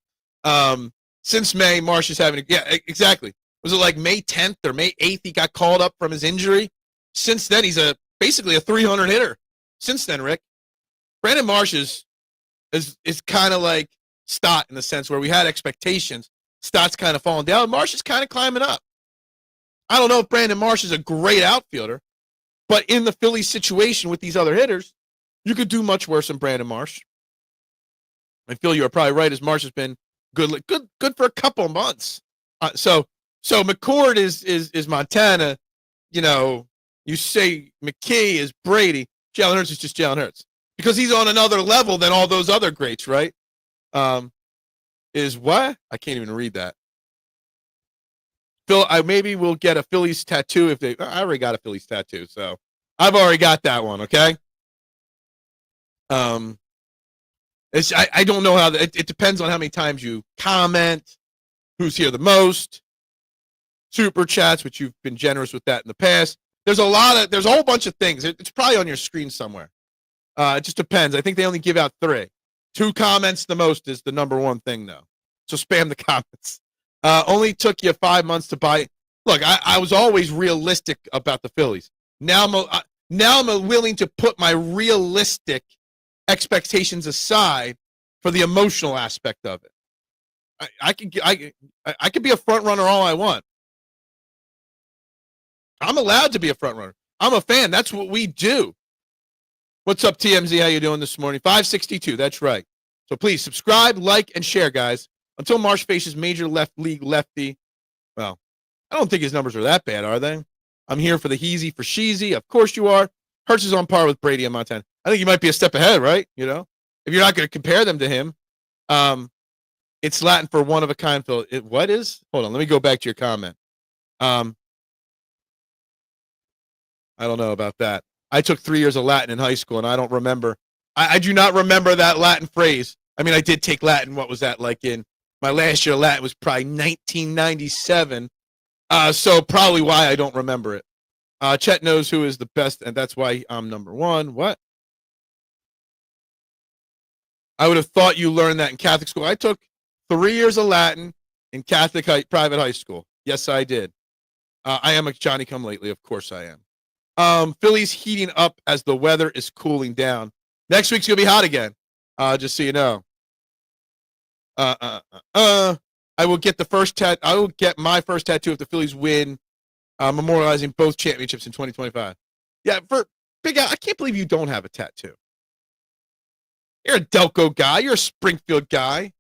since May, Marsh is having exactly. Was it like May 10th or May 8th he got called up from his injury? Since then, he's basically a 300 hitter. Since then, Rick. Brandon Marsh is kind of like Stott in the sense where we had expectations. Stott's kind of falling down. Marsh is kind of climbing up. I don't know if Brandon Marsh is a great outfielder, but in the Phillies situation with these other hitters, you could do much worse than Brandon Marsh. I feel you are probably right, as Marsh has been good for a couple of months. So McCourt is Montana. You know, you say McKee is Brady. Jalen Hurts is just Jalen Hurts because he's on another level than all those other greats, right? Is what? I can't even read that. Phil, maybe we'll get a Phillies tattoo if they. I already got a Phillies tattoo, so I've already got that one. Okay. I don't know how it depends on how many times you comment, who's here the most, super chats, which you've been generous with that in the past. There's a whole bunch of things. It's probably on your screen somewhere. It just depends. I think they only give out 3. 2 comments the most is the number one thing though. So spam the comments. Only took you 5 months to buy. Look, I was always realistic about the Phillies. Now I'm willing to put my realistic expectations aside for the emotional aspect of it. I could be a front runner all I want. I'm allowed to be a front runner. I'm a fan. That's what we do. What's up, TMZ? How you doing this morning? 562. That's right. So please subscribe, like, and share, guys. Until Marsh faces major league lefty. Well, I don't think his numbers are that bad, are they? I'm here for the heezy for sheezy. Of course you are. Hurts is on par with Brady and Montana. I think you might be a step ahead, right? You know, if you're not going to compare them to him, it's Latin for one of a kind. Phil, what is? Hold on, let me go back to your comment. I don't know about that. I took 3 years of Latin in high school, and I don't remember. I do not remember that Latin phrase. I mean, I did take Latin. What was that like in my last year of Latin was probably 1997. So probably why I don't remember it. Chet knows who is the best, and that's why I'm number one. What? I would have thought you learned that in Catholic school. I took 3 years of Latin in Catholic private high school. Yes, I did. I am a Johnny-come-lately. Of course I am. Phillies heating up as the weather is cooling down. Next week's going to be hot again, just so you know. I will get I will get my first tattoo if the Phillies win, memorializing both championships in 2025. Yeah, for Big Al, I can't believe you don't have a tattoo. You're a Delco guy. You're a Springfield guy.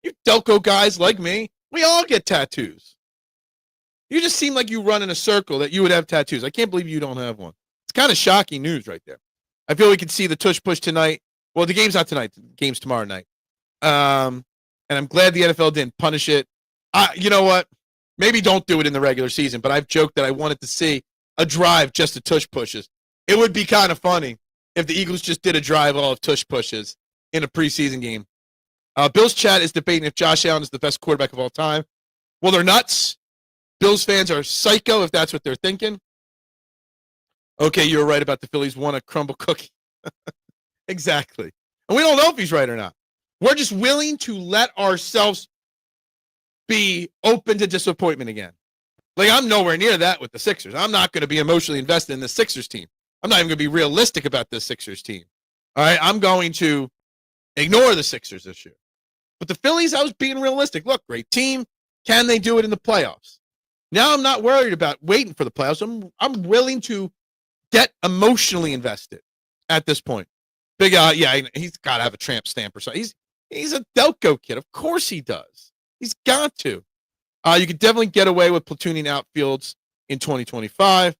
You Delco guys like me, we all get tattoos. You just seem like you run in a circle that you would have tattoos. I can't believe you don't have one. It's kind of shocking news right there. I feel we can see the tush push tonight. Well, the game's not tonight. The game's tomorrow night. And I'm glad the NFL didn't punish it. You know what? Maybe don't do it in the regular season, but I've joked that I wanted to see a drive just to tush pushes. It would be kind of funny if the Eagles just did a drive all of tush pushes in a preseason game. Bills chat is debating if Josh Allen is the best quarterback of all time. Well, they're nuts. Bills fans are psycho if that's what they're thinking. Okay, you're right about the Phillies want a crumble cookie. Exactly. And we don't know if he's right or not. We're just willing to let ourselves be open to disappointment again. Like, I'm nowhere near that with the Sixers. I'm not going to be emotionally invested in the Sixers team. I'm not even going to be realistic about this Sixers team. All right, I'm going to ignore the Sixers this year. But the Phillies, I was being realistic. Look, great team. Can they do it in the playoffs? Now I'm not worried about waiting for the playoffs. I'm willing to get emotionally invested at this point. Big yeah, he's got to have a tramp stamp or something. He's a Delco kid. Of course he does. He's got to. You could definitely get away with platooning outfields in 2025.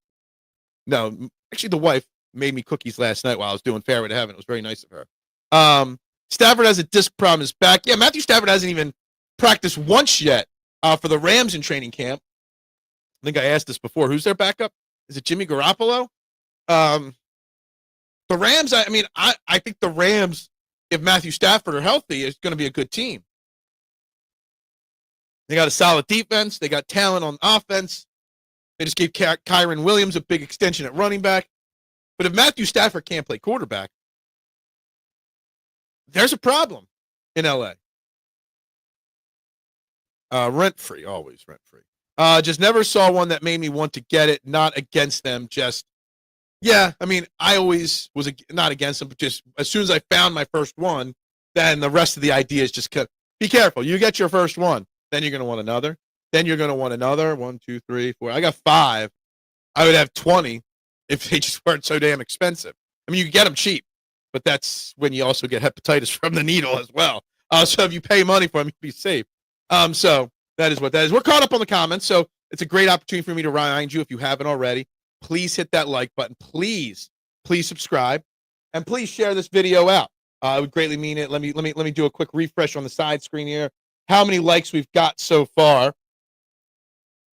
No, actually, the wife made me cookies last night while I was doing Fairway to Heaven. It was very nice of her. Stafford has a disc problem in his back. Yeah, Matthew Stafford hasn't even practiced once yet for the Rams in training camp. I think I asked this before. Who's their backup? Is it Jimmy Garoppolo? The Rams, I think the Rams, if Matthew Stafford are healthy, is going to be a good team. They got a solid defense. They got talent on offense. They just gave Kyron Williams a big extension at running back. But if Matthew Stafford can't play quarterback, there's a problem in L.A. Rent-free, always rent-free. Just never saw one that made me want to get it. Not against them, just, yeah, I always was not against them, but just as soon as I found my first one, then the rest of the ideas just be careful. You get your first one, then you're going to want another. Then you're going to want another. 1, 2, 3, 4. I got 5. I would have 20 if they just weren't so damn expensive. You can get them cheap, but that's when you also get hepatitis from the needle as well. So if you pay money for them, you can be safe. So that is what that is. We're caught up on the comments, so it's a great opportunity for me to remind you, if you haven't already, please hit that like button. Please subscribe, and please share this video out. I would greatly mean it. Let me do a quick refresh on the side screen here. How many likes we've got so far?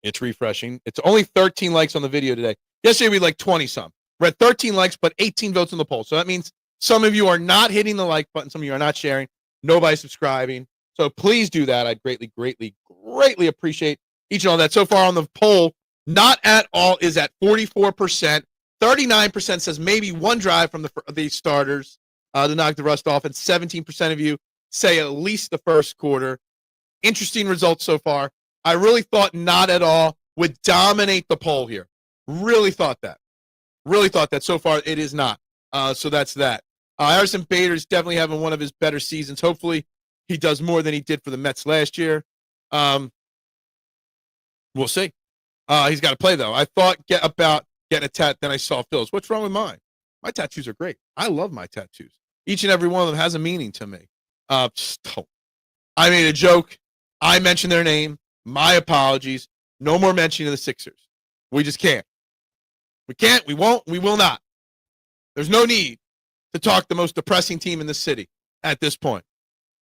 It's refreshing. It's only 13 likes on the video today. Yesterday we had like 20-some. We're at 13 likes, but 18 votes on the poll. So that means some of you are not hitting the like button. Some of you are not sharing. Nobody's subscribing. So please do that. I'd greatly appreciate each and all that. So far on the poll, not at all is at 44%. 39% says maybe one drive from the starters to knock the rust off, and 17% of you say at least the first quarter. Interesting results so far. I really thought not at all would dominate the poll here. Really thought that. So far it is not. So that's that. Harrison Bader's definitely having one of his better seasons. Hopefully he does more than he did for the Mets last year. We'll see. He's got to play, though. I thought about getting a tat, then I saw Phil's. What's wrong with mine? My tattoos are great. I love my tattoos. Each and every one of them has a meaning to me. I made a joke. I mentioned their name. My apologies. No more mentioning of the Sixers. We just can't. We can't. We won't. We will not. There's no need to talk the most depressing team in the city at this point.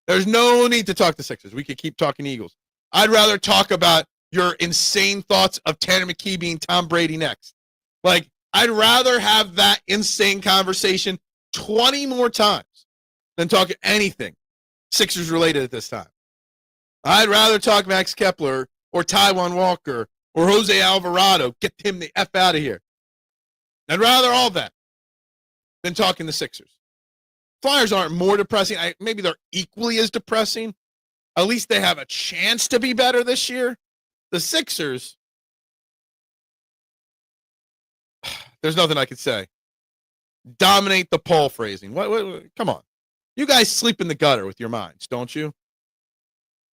There's no need to talk the Sixers. We could keep talking Eagles. I'd rather talk about your insane thoughts of Tanner McKee being Tom Brady next. Like, I'd rather have that insane conversation 20 more times than talk anything Sixers related at this time. I'd rather talk Max Kepler or Taijuan Walker or Jose Alvarado. Get him the F out of here. I'd rather all that than talking the Sixers. Flyers aren't more depressing. Maybe they're equally as depressing. At least they have a chance to be better this year. The Sixers, there's nothing I could say. Dominate the poll phrasing. What, come on. You guys sleep in the gutter with your minds, don't you?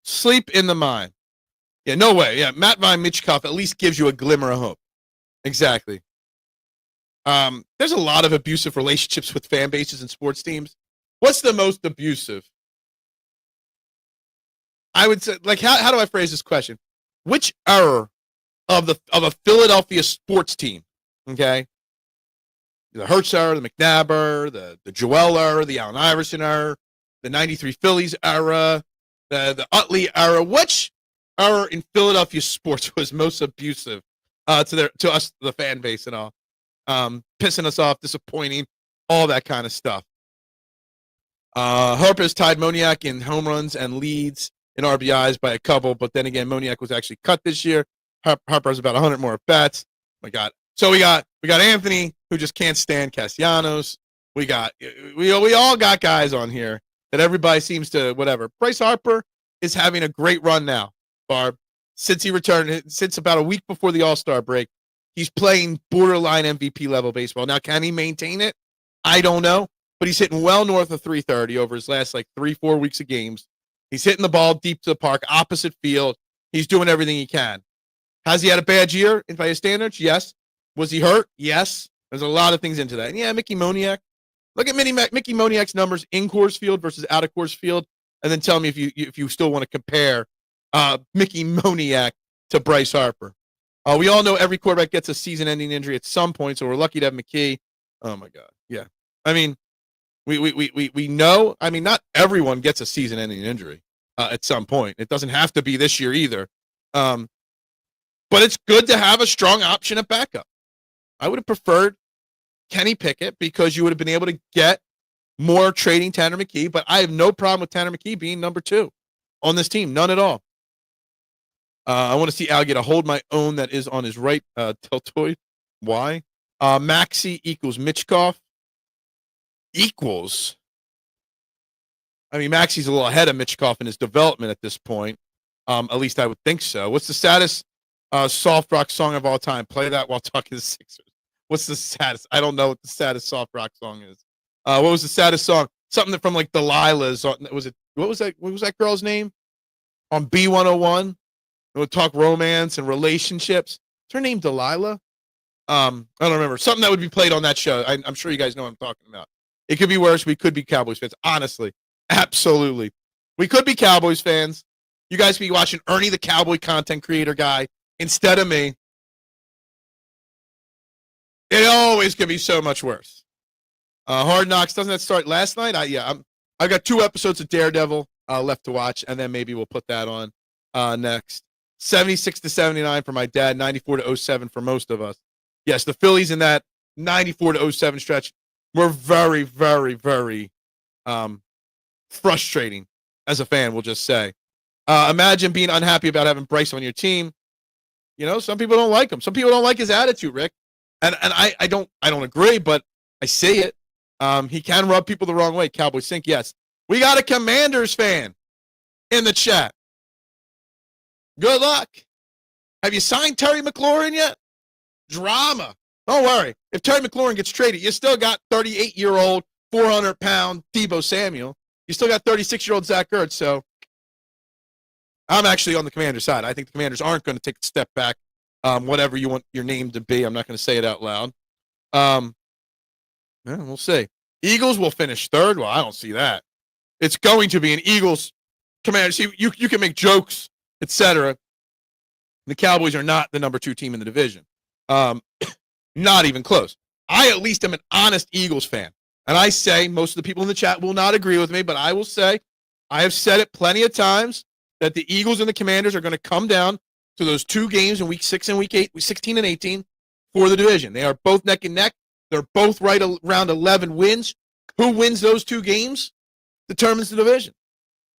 Sleep in the mind. Yeah, no way. Yeah, Matt Vine Michkov at least gives you a glimmer of hope. Exactly. There's a lot of abusive relationships with fan bases and sports teams. What's the most abusive? I would say, like, how do I phrase this question? Which era of a Philadelphia sports team, okay? The Hurts era, the McNabb era, the Joel era, the Allen Iverson era, the 93 Phillies era, the Utley era. Which era in Philadelphia sports was most abusive to us, the fan base and all? Pissing us off, disappointing, all that kind of stuff. Harper's tied Moniak in home runs and leads in RBIs by a couple, but then again, Moniak was actually cut this year. Harper has about 100 more at bats. My God. So we got Anthony, who just can't stand Castellanos. We all got guys on here that everybody seems to whatever. Bryce Harper is having a great run now, Barb. Since he returned, since about a week before the All-Star break, he's playing borderline MVP level baseball. Now, can he maintain it? I don't know, but he's hitting well north of 330 over his last 3-4 weeks of games. He's hitting the ball deep to the park, opposite field. He's doing everything he can. Has he had a bad year by his standards? Yes. Was he hurt? Yes. There's a lot of things into that. And yeah, Mickey Moniak. Look at Mickey Moniak's numbers in Coors Field versus out of Coors Field, and then tell me if you still want to compare Mickey Moniak to Bryce Harper. We all know every quarterback gets a season-ending injury at some point, so we're lucky to have McKee. Oh my God, yeah. I mean, we know. I mean, not everyone gets a season-ending injury at some point. It doesn't have to be this year either. But it's good to have a strong option at backup. I would have preferred Kenny Pickett because you would have been able to get more trading Tanner McKee, but I have no problem with Tanner McKee being number 2 on this team. None at all. I want to see Al get a hold my own that is on his right deltoid. Why? Maxey equals Michkov. Equals. I mean, Maxey's a little ahead of Michkov in his development at this point. At least I would think so. What's the saddest soft rock song of all time? Play that while talking to Sixers. What's the saddest? I don't know what the saddest soft rock song is. What was the saddest song? Something from Delilah's. Was it? What was that? What was that girl's name? On B101. It would talk romance and relationships. Is her name Delilah? I don't remember. Something that would be played on that show. I'm sure you guys know what I'm talking about. It could be worse. We could be Cowboys fans. Honestly. Absolutely. We could be Cowboys fans. You guys could be watching Ernie the Cowboy content creator guy instead of me. It always could be so much worse. Hard Knocks, doesn't that start last night? I've got 2 episodes of Daredevil left to watch, and then maybe we'll put that on next. 76-79 for my dad, 94-07 for most of us. Yes, the Phillies in that 94-07 stretch were very, very, very frustrating as a fan, we'll just say. Imagine being unhappy about having Bryce on your team. You know, some people don't like him. Some people don't like his attitude, Rick. And I don't agree, but I see it. He can rub people the wrong way. Cowboys think, yes. We got a Commanders fan in the chat. Good luck. Have you signed Terry McLaurin yet? Drama. Don't worry. If Terry McLaurin gets traded, you still got 38-year-old, 400-pound Deebo Samuel. You still got 36-year-old Zach Ertz. So I'm actually on the Commanders' side. I think the Commanders aren't going to take a step back. Whatever you want your name to be. I'm not going to say it out loud. Yeah, we'll see. Eagles will finish 3rd. Well, I don't see that. It's going to be an Eagles Commanders. See, you can make jokes, etc. The Cowboys are not the number 2 team in the division. Not even close. I at least am an honest Eagles fan. And I say, most of the people in the chat will not agree with me, but I will say, I have said it plenty of times, that the Eagles and the Commanders are going to come down to those 2 games in week 6 and week 8, 16 and 18 for the division. They are both neck and neck. They're both right around 11 wins. Who wins those 2 games determines the division.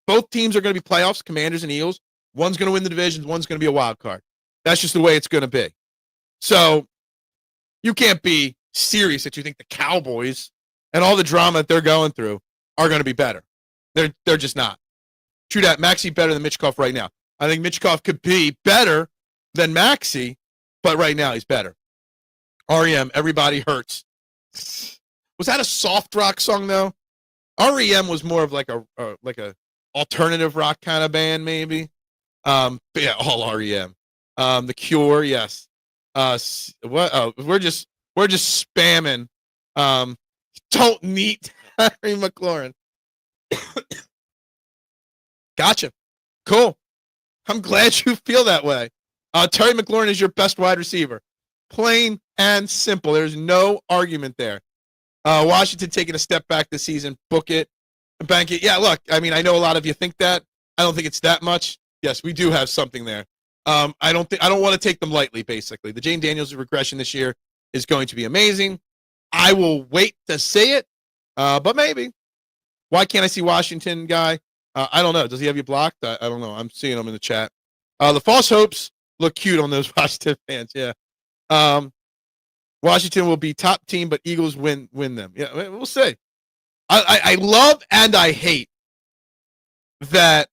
Both teams are going to be playoffs, Commanders and Eagles. One's going to win the division. One's going to be a wild card. That's just the way it's going to be. So you can't be serious that you think the Cowboys and all the drama that they're going through are going to be better. They're just not. True that. Maxey better than Michkov right now. I think Michkov could be better than Maxey, but right now he's better. REM, Everybody Hurts. Was that a soft rock song though? REM was more of like a alternative rock kind of band, maybe. But yeah, all REM. The Cure, yes. What? Oh, we're just spamming. Don't need Harry McLaurin. Gotcha. Cool. I'm glad you feel that way. Terry McLaurin is your best wide receiver. Plain and simple. There's no argument there. Washington taking a step back this season. Book it. Bank it. Yeah, look, I mean, I know a lot of you think that. I don't think it's that much. Yes, we do have something there. I don't want to take them lightly, basically. The Jane Daniels regression this year is going to be amazing. I will wait to see it, but maybe. Why can't I see Washington guy? I don't know. Does he have you blocked? I don't know. I'm seeing him in the chat. The false hopes look cute on those Washington fans. Yeah. Washington will be top team, but Eagles win them. Yeah, we'll see. I love and I hate that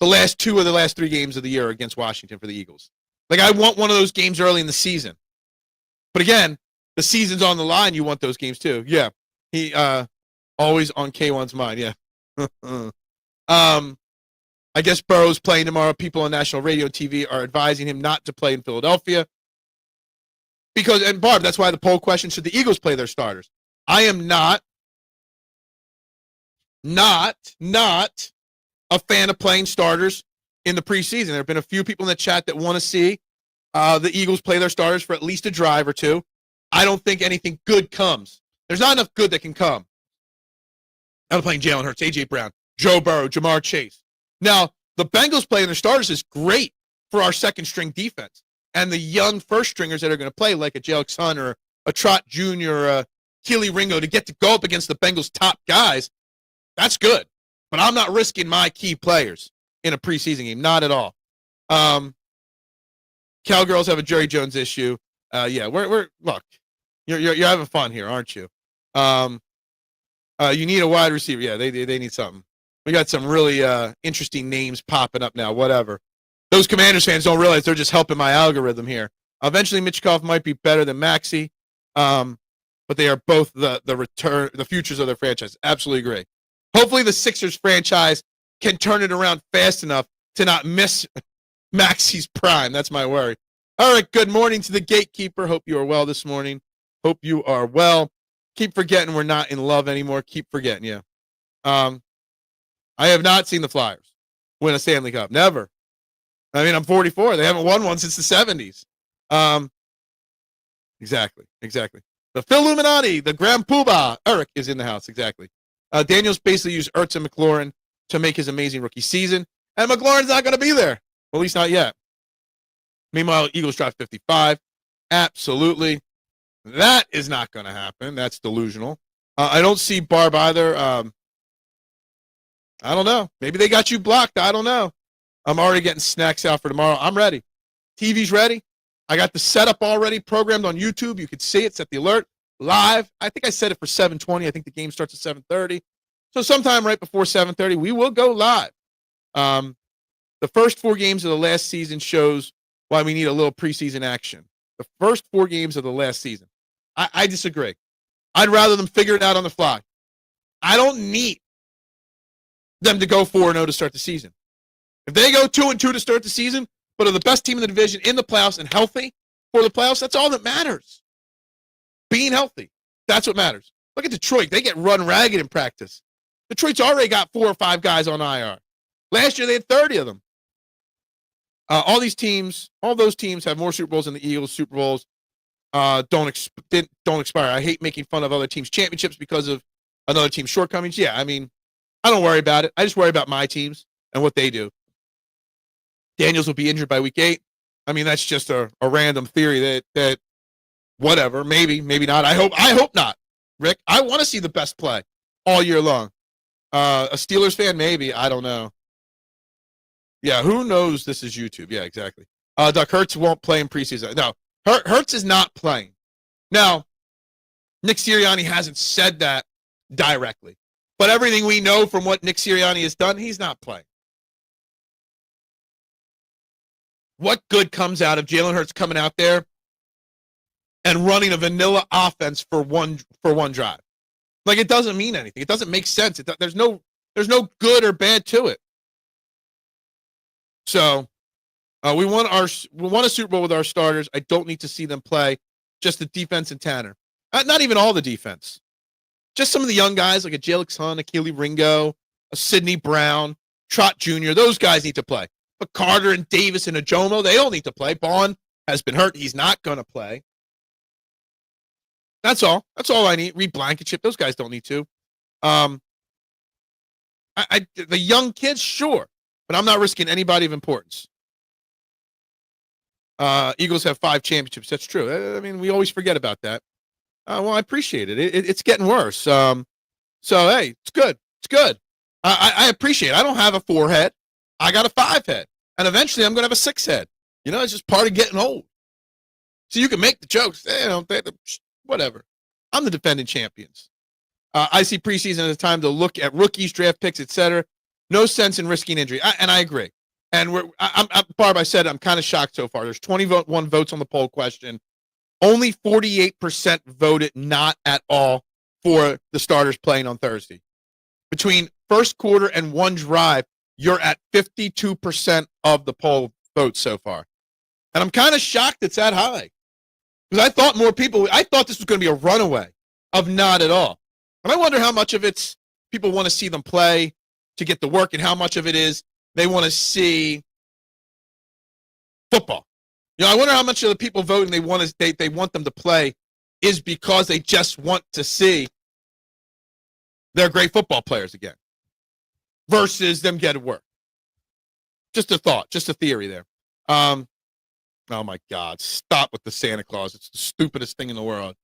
the last 2 of the last 3 games of the year are against Washington for the Eagles. Like, I want one of those games early in the season. But again, the season's on the line. You want those games too. Yeah. He always on K1's mind. Yeah. I guess Burrow's playing tomorrow. People on national radio and TV are advising him not to play in Philadelphia. Because, and Barb, that's why the poll question, should the Eagles play their starters? I am not a fan of playing starters in the preseason. There have been a few people in the chat that want to see the Eagles play their starters for at least a drive or 2. I don't think anything good comes. There's not enough good that can come out of playing Jalen Hurts, A.J. Brown, Joe Burrow, Jamar Chase. Now, the Bengals playing their starters is great for our second-string defense. And the young first-stringers that are going to play, like a Jhoan or a Trot Jr. or a Keely Ringo, to get to go up against the Bengals' top guys, that's good. But I'm not risking my key players in a preseason game. Not at all. Cowgirls have a Jerry Jones issue. Yeah, we're look, you're having fun here, aren't you? You need a wide receiver. Yeah, they need something. We got some really interesting names popping up now. Whatever. Those Commanders fans don't realize they're just helping my algorithm here. Eventually, Mitchkoff might be better than Maxey, but they are both the futures of their franchise. Absolutely agree. Hopefully, the Sixers franchise can turn it around fast enough to not miss Maxey's prime. That's my worry. All right, good morning to the gatekeeper. Hope you are well this morning. Hope you are well. Keep forgetting we're not in love anymore. Keep forgetting, yeah. I have not seen the Flyers win a Stanley Cup. Never. I mean, I'm 44. They haven't won one since the 70s. Exactly. The Phil Illuminati, the Grand Poobah, Eric is in the house. Exactly. Daniels basically used Ertz and McLaurin to make his amazing rookie season, and McLaurin's not going to be there. Well, at least not yet. Meanwhile, Eagles drop 55. Absolutely. That is not going to happen. That's delusional. I don't see Barb either. I don't know. Maybe they got you blocked. I don't know. I'm already getting snacks out for tomorrow. I'm ready. TV's ready. I got the setup already programmed on YouTube. You could see it. Set the alert live. I think I set it for 7:20. I think the game starts at 7:30. So sometime right before 7:30, we will go live. The first 4 games of the last season shows why we need a little preseason action. The first 4 games of the last season. I disagree. I'd rather them figure it out on the fly. I don't need them to go 4-0 to start the season. If they go 2-2 to start the season, but are the best team in the division in the playoffs and healthy for the playoffs, that's all that matters. Being healthy, that's what matters. Look at Detroit. They get run ragged in practice. Detroit's already got 4 or 5 guys on IR. Last year, they had 30 of them. All those teams have more Super Bowls than the Eagles. Super Bowls don't expire. I hate making fun of other teams' championships because of another team's shortcomings. Yeah, I mean, I don't worry about it. I just worry about my teams and what they do. Daniels will be injured by week 8. I mean, that's just a random theory that whatever, maybe not. I hope not, Rick. I want to see the best play all year long. A Steelers fan, maybe. I don't know. Yeah, who knows this is YouTube? Yeah, exactly. Doc Hurts won't play in preseason. No, Hurts is not playing. Now, Nick Sirianni hasn't said that directly. But everything we know from what Nick Sirianni has done, he's not playing. What good comes out of Jalen Hurts coming out there and running a vanilla offense for one drive? Like, it doesn't mean anything. It doesn't make sense. There's no There's no good or bad to it. So we won a Super Bowl with our starters. I don't need to see them play. Just the defense and Tanner. Not even all the defense. Just some of the young guys like a Jalen Hurts, a Keely Ringo, a Sidney Brown, Trot Jr. Those guys need to play. But Carter and Davis and Ojomo, they all need to play. Bond has been hurt. He's not going to play. That's all. That's all I need. Reed Blankenship. Those guys don't need to. The young kids, sure. But I'm not risking anybody of importance. Eagles have 5 championships. That's true. I mean, we always forget about that. Well, I appreciate it. It's getting worse. So, hey, it's good. It's good. I appreciate it. I don't have a 4 head. I got a 5 head. And eventually I'm going to have a 6 head. It's just part of getting old. So you can make the jokes. Whatever. I'm the defending champions. I see preseason as a time to look at rookies, draft picks, etc. No sense in risking injury. And I agree. And Barb, I said I'm kind of shocked so far. There's 21 votes on the poll question. Only 48% voted not at all for the starters playing on Thursday. Between first quarter and one drive, you're at 52% of the poll votes so far. And I'm kind of shocked it's that high. Because I thought this was going to be a runaway of not at all. And I wonder how much of it's people want to see them play to get the work and how much of it is they want to see football. I wonder how much of the people voting they want them to play is because they just want to see their great football players again versus them get to work. Just a thought, just a theory there. Oh my God, stop with the Santa Claus. It's the stupidest thing in the world.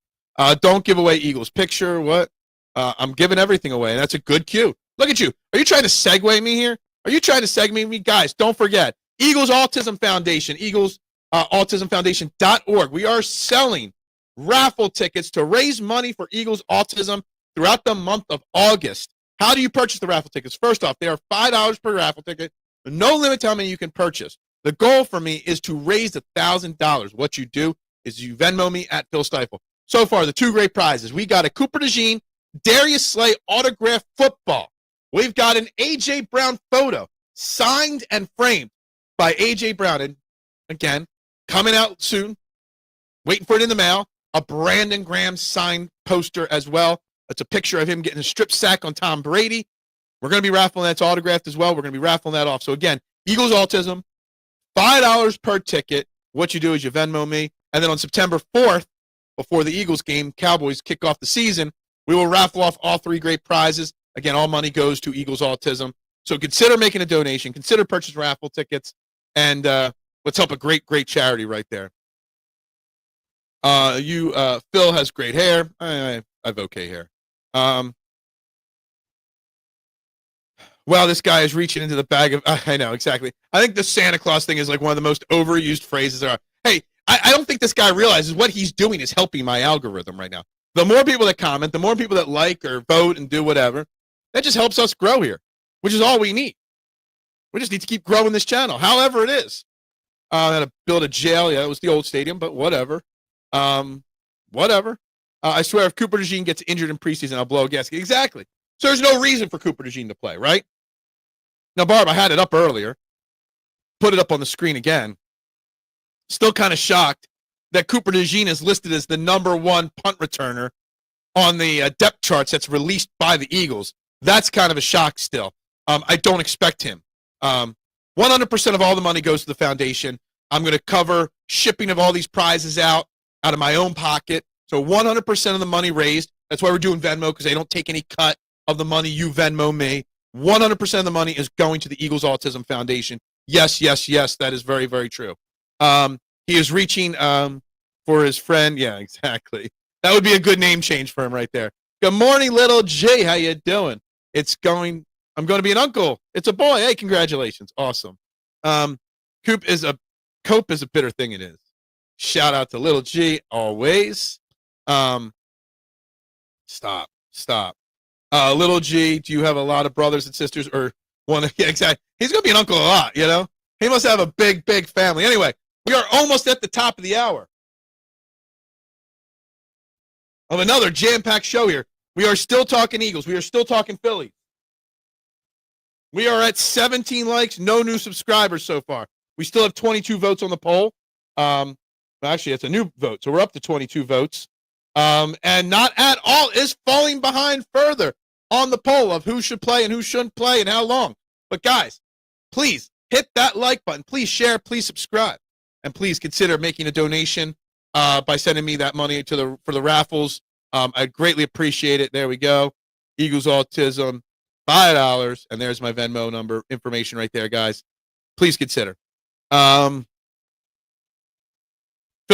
Don't give away Eagles picture. What? I'm giving everything away, and that's a good cue. Look at you. Are you trying to segue me here? Are you trying to segue me? Guys, don't forget, Eagles Autism Foundation, autismfoundation.org. We are selling raffle tickets to raise money for Eagles Autism throughout the month of August. How do you purchase the raffle tickets? First off, they are $5 per raffle ticket. No limit to how many you can purchase. The goal for me is to raise $1,000. What you do is you Venmo me at Phil Stiefel. So far, the 2 great prizes. We got a Cooper Dejean, Darius Slay autographed football. We've got an A.J. Brown photo signed and framed by A.J. Brown. And again, coming out soon, waiting for it in the mail, a Brandon Graham signed poster as well. It's a picture of him getting a strip sack on Tom Brady. We're going to be raffling that. It's autographed as well. We're going to be raffling that off. So again, Eagles Autism, $5 per ticket. What you do is you Venmo me. And then on September 4th, before the Eagles game, Cowboys kick off the season, we will raffle off all 3 great prizes. Again, all money goes to Eagles Autism. So consider making a donation. Consider purchasing raffle tickets. And let's help a great, great charity right there. Phil has great hair. I have okay hair. Well, this guy is reaching into the bag of, I know, exactly. I think the Santa Claus thing is like one of the most overused phrases there are. Hey, I don't think this guy realizes what he's doing is helping my algorithm right now. The more people that comment, the more people that like or vote and do whatever, that just helps us grow here, which is all we need. We just need to keep growing this channel, however it is. I had to build a jail. Yeah, it was the old stadium, but whatever. Whatever. I swear if Cooper Dejean gets injured in preseason, I'll blow a gasket. Exactly. So there's no reason for Cooper Dejean to play, right? Now, Barb, I had it up earlier. Put it up on the screen again. Still kind of shocked that Cooper Dejean is listed as the #1 punt returner on the depth charts that's released by the Eagles. That's kind of a shock still. I don't expect him. 100% of all the money goes to the foundation. I'm going to cover shipping of all these prizes out of my own pocket. So 100% of the money raised. That's why we're doing Venmo, because they don't take any cut of the money you Venmo me. 100% of the money is going to the Eagles Autism Foundation. Yes, yes, yes. That is very, very true. He is reaching for his friend. Yeah, exactly. That would be a good name change for him right there. Good morning, little J. How you doing? I'm going to be an uncle. It's a boy. Hey, congratulations. Awesome. Cope is a bitter thing. It is. Shout out to little G always. Stop. Little G, do you have a lot of brothers and sisters or one? Yeah, exactly. He's going to be an uncle a lot, you know? He must have a big, big family. Anyway, we are almost at the top of the hour of another jam-packed show here. We are still talking Eagles. We are still talking Phillies. We are at 17 likes, no new subscribers so far. We still have 22 votes on the poll. Actually, it's a new vote, so we're up to 22 votes. And not at all is falling behind further on the poll of who should play and who shouldn't play and how long. But guys, please hit that like button. Please share. Please subscribe. And please consider making a donation by sending me that money for the raffles. I'd greatly appreciate it. There we go. Eagles Autism, $5. And there's my Venmo number information right there, guys. Please consider. Phil,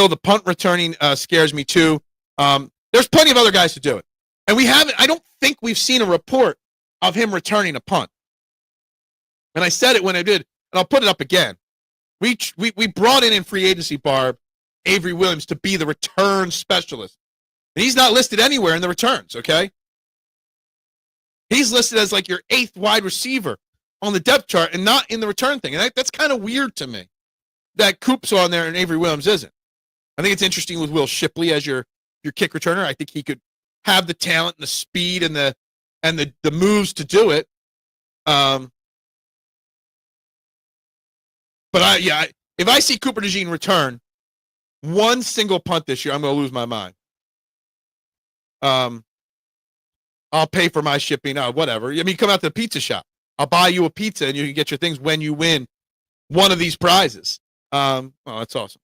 the punt returning scares me too. There's plenty of other guys to do it. And I don't think we've seen a report of him returning a punt. And I said it when I did, and I'll put it up again. We brought in free agency, Barb, Avery Williams to be the return specialist. And he's not listed anywhere in the returns, okay? He's listed as like your 8th wide receiver on the depth chart and not in the return thing. And that's kind of weird to me that Coop's on there and Avery Williams isn't. I think it's interesting with Will Shipley as your kick returner. I think he could have the talent and the speed and the moves to do it. But if I see Cooper Dejean return one single punt this year, I'm going to lose my mind. I'll pay for my shipping. Whatever. I mean, come out to the pizza shop. I'll buy you a pizza and you can get your things when you win one of these prizes. Oh, that's awesome.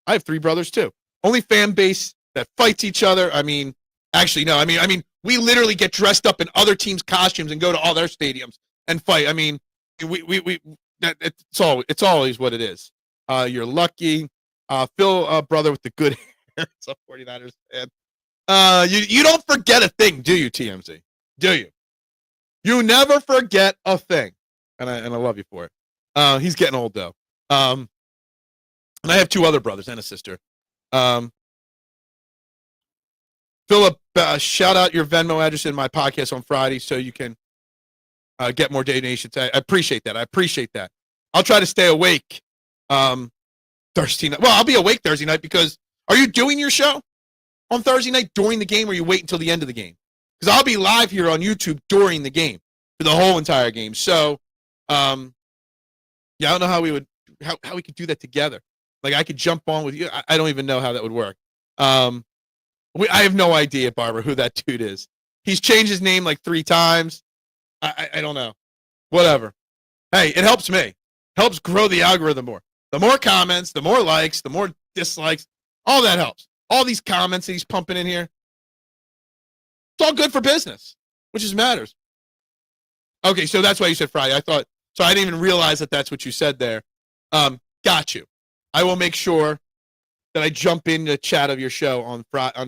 I have 3 brothers too. Only fan base that fights each other. I mean, actually, no. I mean, we literally get dressed up in other teams' costumes and go to all their stadiums and fight. I mean, it's always what it is. You're lucky. Phil, brother with the good hair. It's a 49ers fan. You don't forget a thing, do you, TMZ? Do you? You never forget a thing. And I love you for it. He's getting old, though. And I have 2 other brothers and a sister. Philip, shout out your Venmo address in my podcast on Friday so you can get more donations. I appreciate that. I'll try to stay awake Thursday night. Well, I'll be awake Thursday night because are you doing your show on Thursday night during the game or you wait until the end of the game? Because I'll be live here on YouTube during the game for the whole entire game. So, I don't know how we could do that together. Like I could jump on with you. I don't even know how that would work. I have no idea, Barbara, who that dude is. He's changed his name like 3 times. I don't know. Whatever. Hey, it helps me. Helps grow the algorithm more. The more comments, the more likes, the more dislikes. All that helps. All these comments that he's pumping in here. It's all good for business, which is matters. Okay, so that's why you said Friday. I didn't even realize that that's what you said there. Got you. I will make sure that I jump in the chat of your show on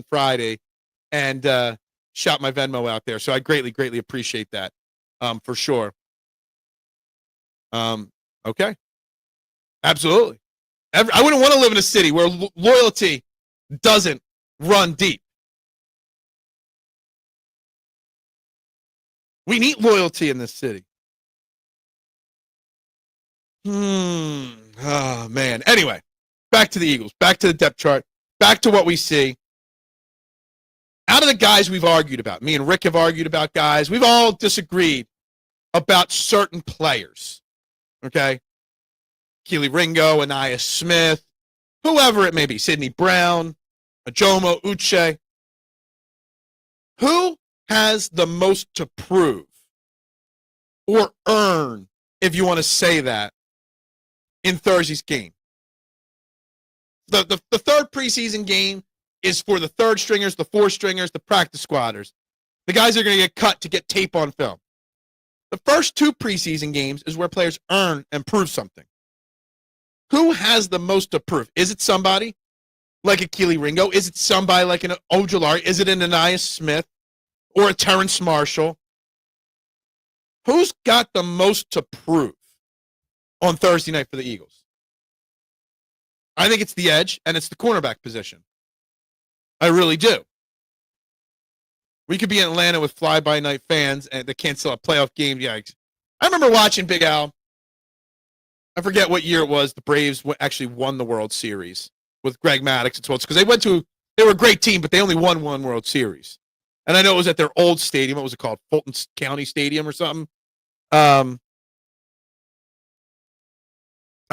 Friday and shout my Venmo out there. So I greatly, greatly appreciate that for sure. Okay. Absolutely. I wouldn't want to live in a city where loyalty doesn't run deep. We need loyalty in this city. Oh, man. Anyway, back to the Eagles, back to the depth chart, back to what we see. Out of the guys we've argued about, me and Rick have argued about guys, we've all disagreed about certain players, okay? Keely Ringo, Anaya Smith, whoever it may be, Sidney Brown, Ojomo, Uche. Who has the most to prove or earn, if you want to say that, in Thursday's game? The third preseason game is for the third stringers, the fourth stringers, the practice squatters. The guys are going to get cut to get tape on film. The first 2 preseason games is where players earn and prove something. Who has the most to prove? Is it somebody like a Keely Ringo? Is it somebody like an Ojolari? Is it an Anaya Smith or a Terrence Marshall? Who's got the most to prove on Thursday night for the Eagles? I think it's the edge, and it's the cornerback position. I really do. We could be in Atlanta with fly-by-night fans and they cancel a playoff game. Yeah, I remember watching Big Al. I forget what year it was. The Braves actually won the World Series with Greg Maddux and Swoltz because they were a great team, but they only won 1 World Series. And I know it was at their old stadium. What was it called? Fulton County Stadium or something.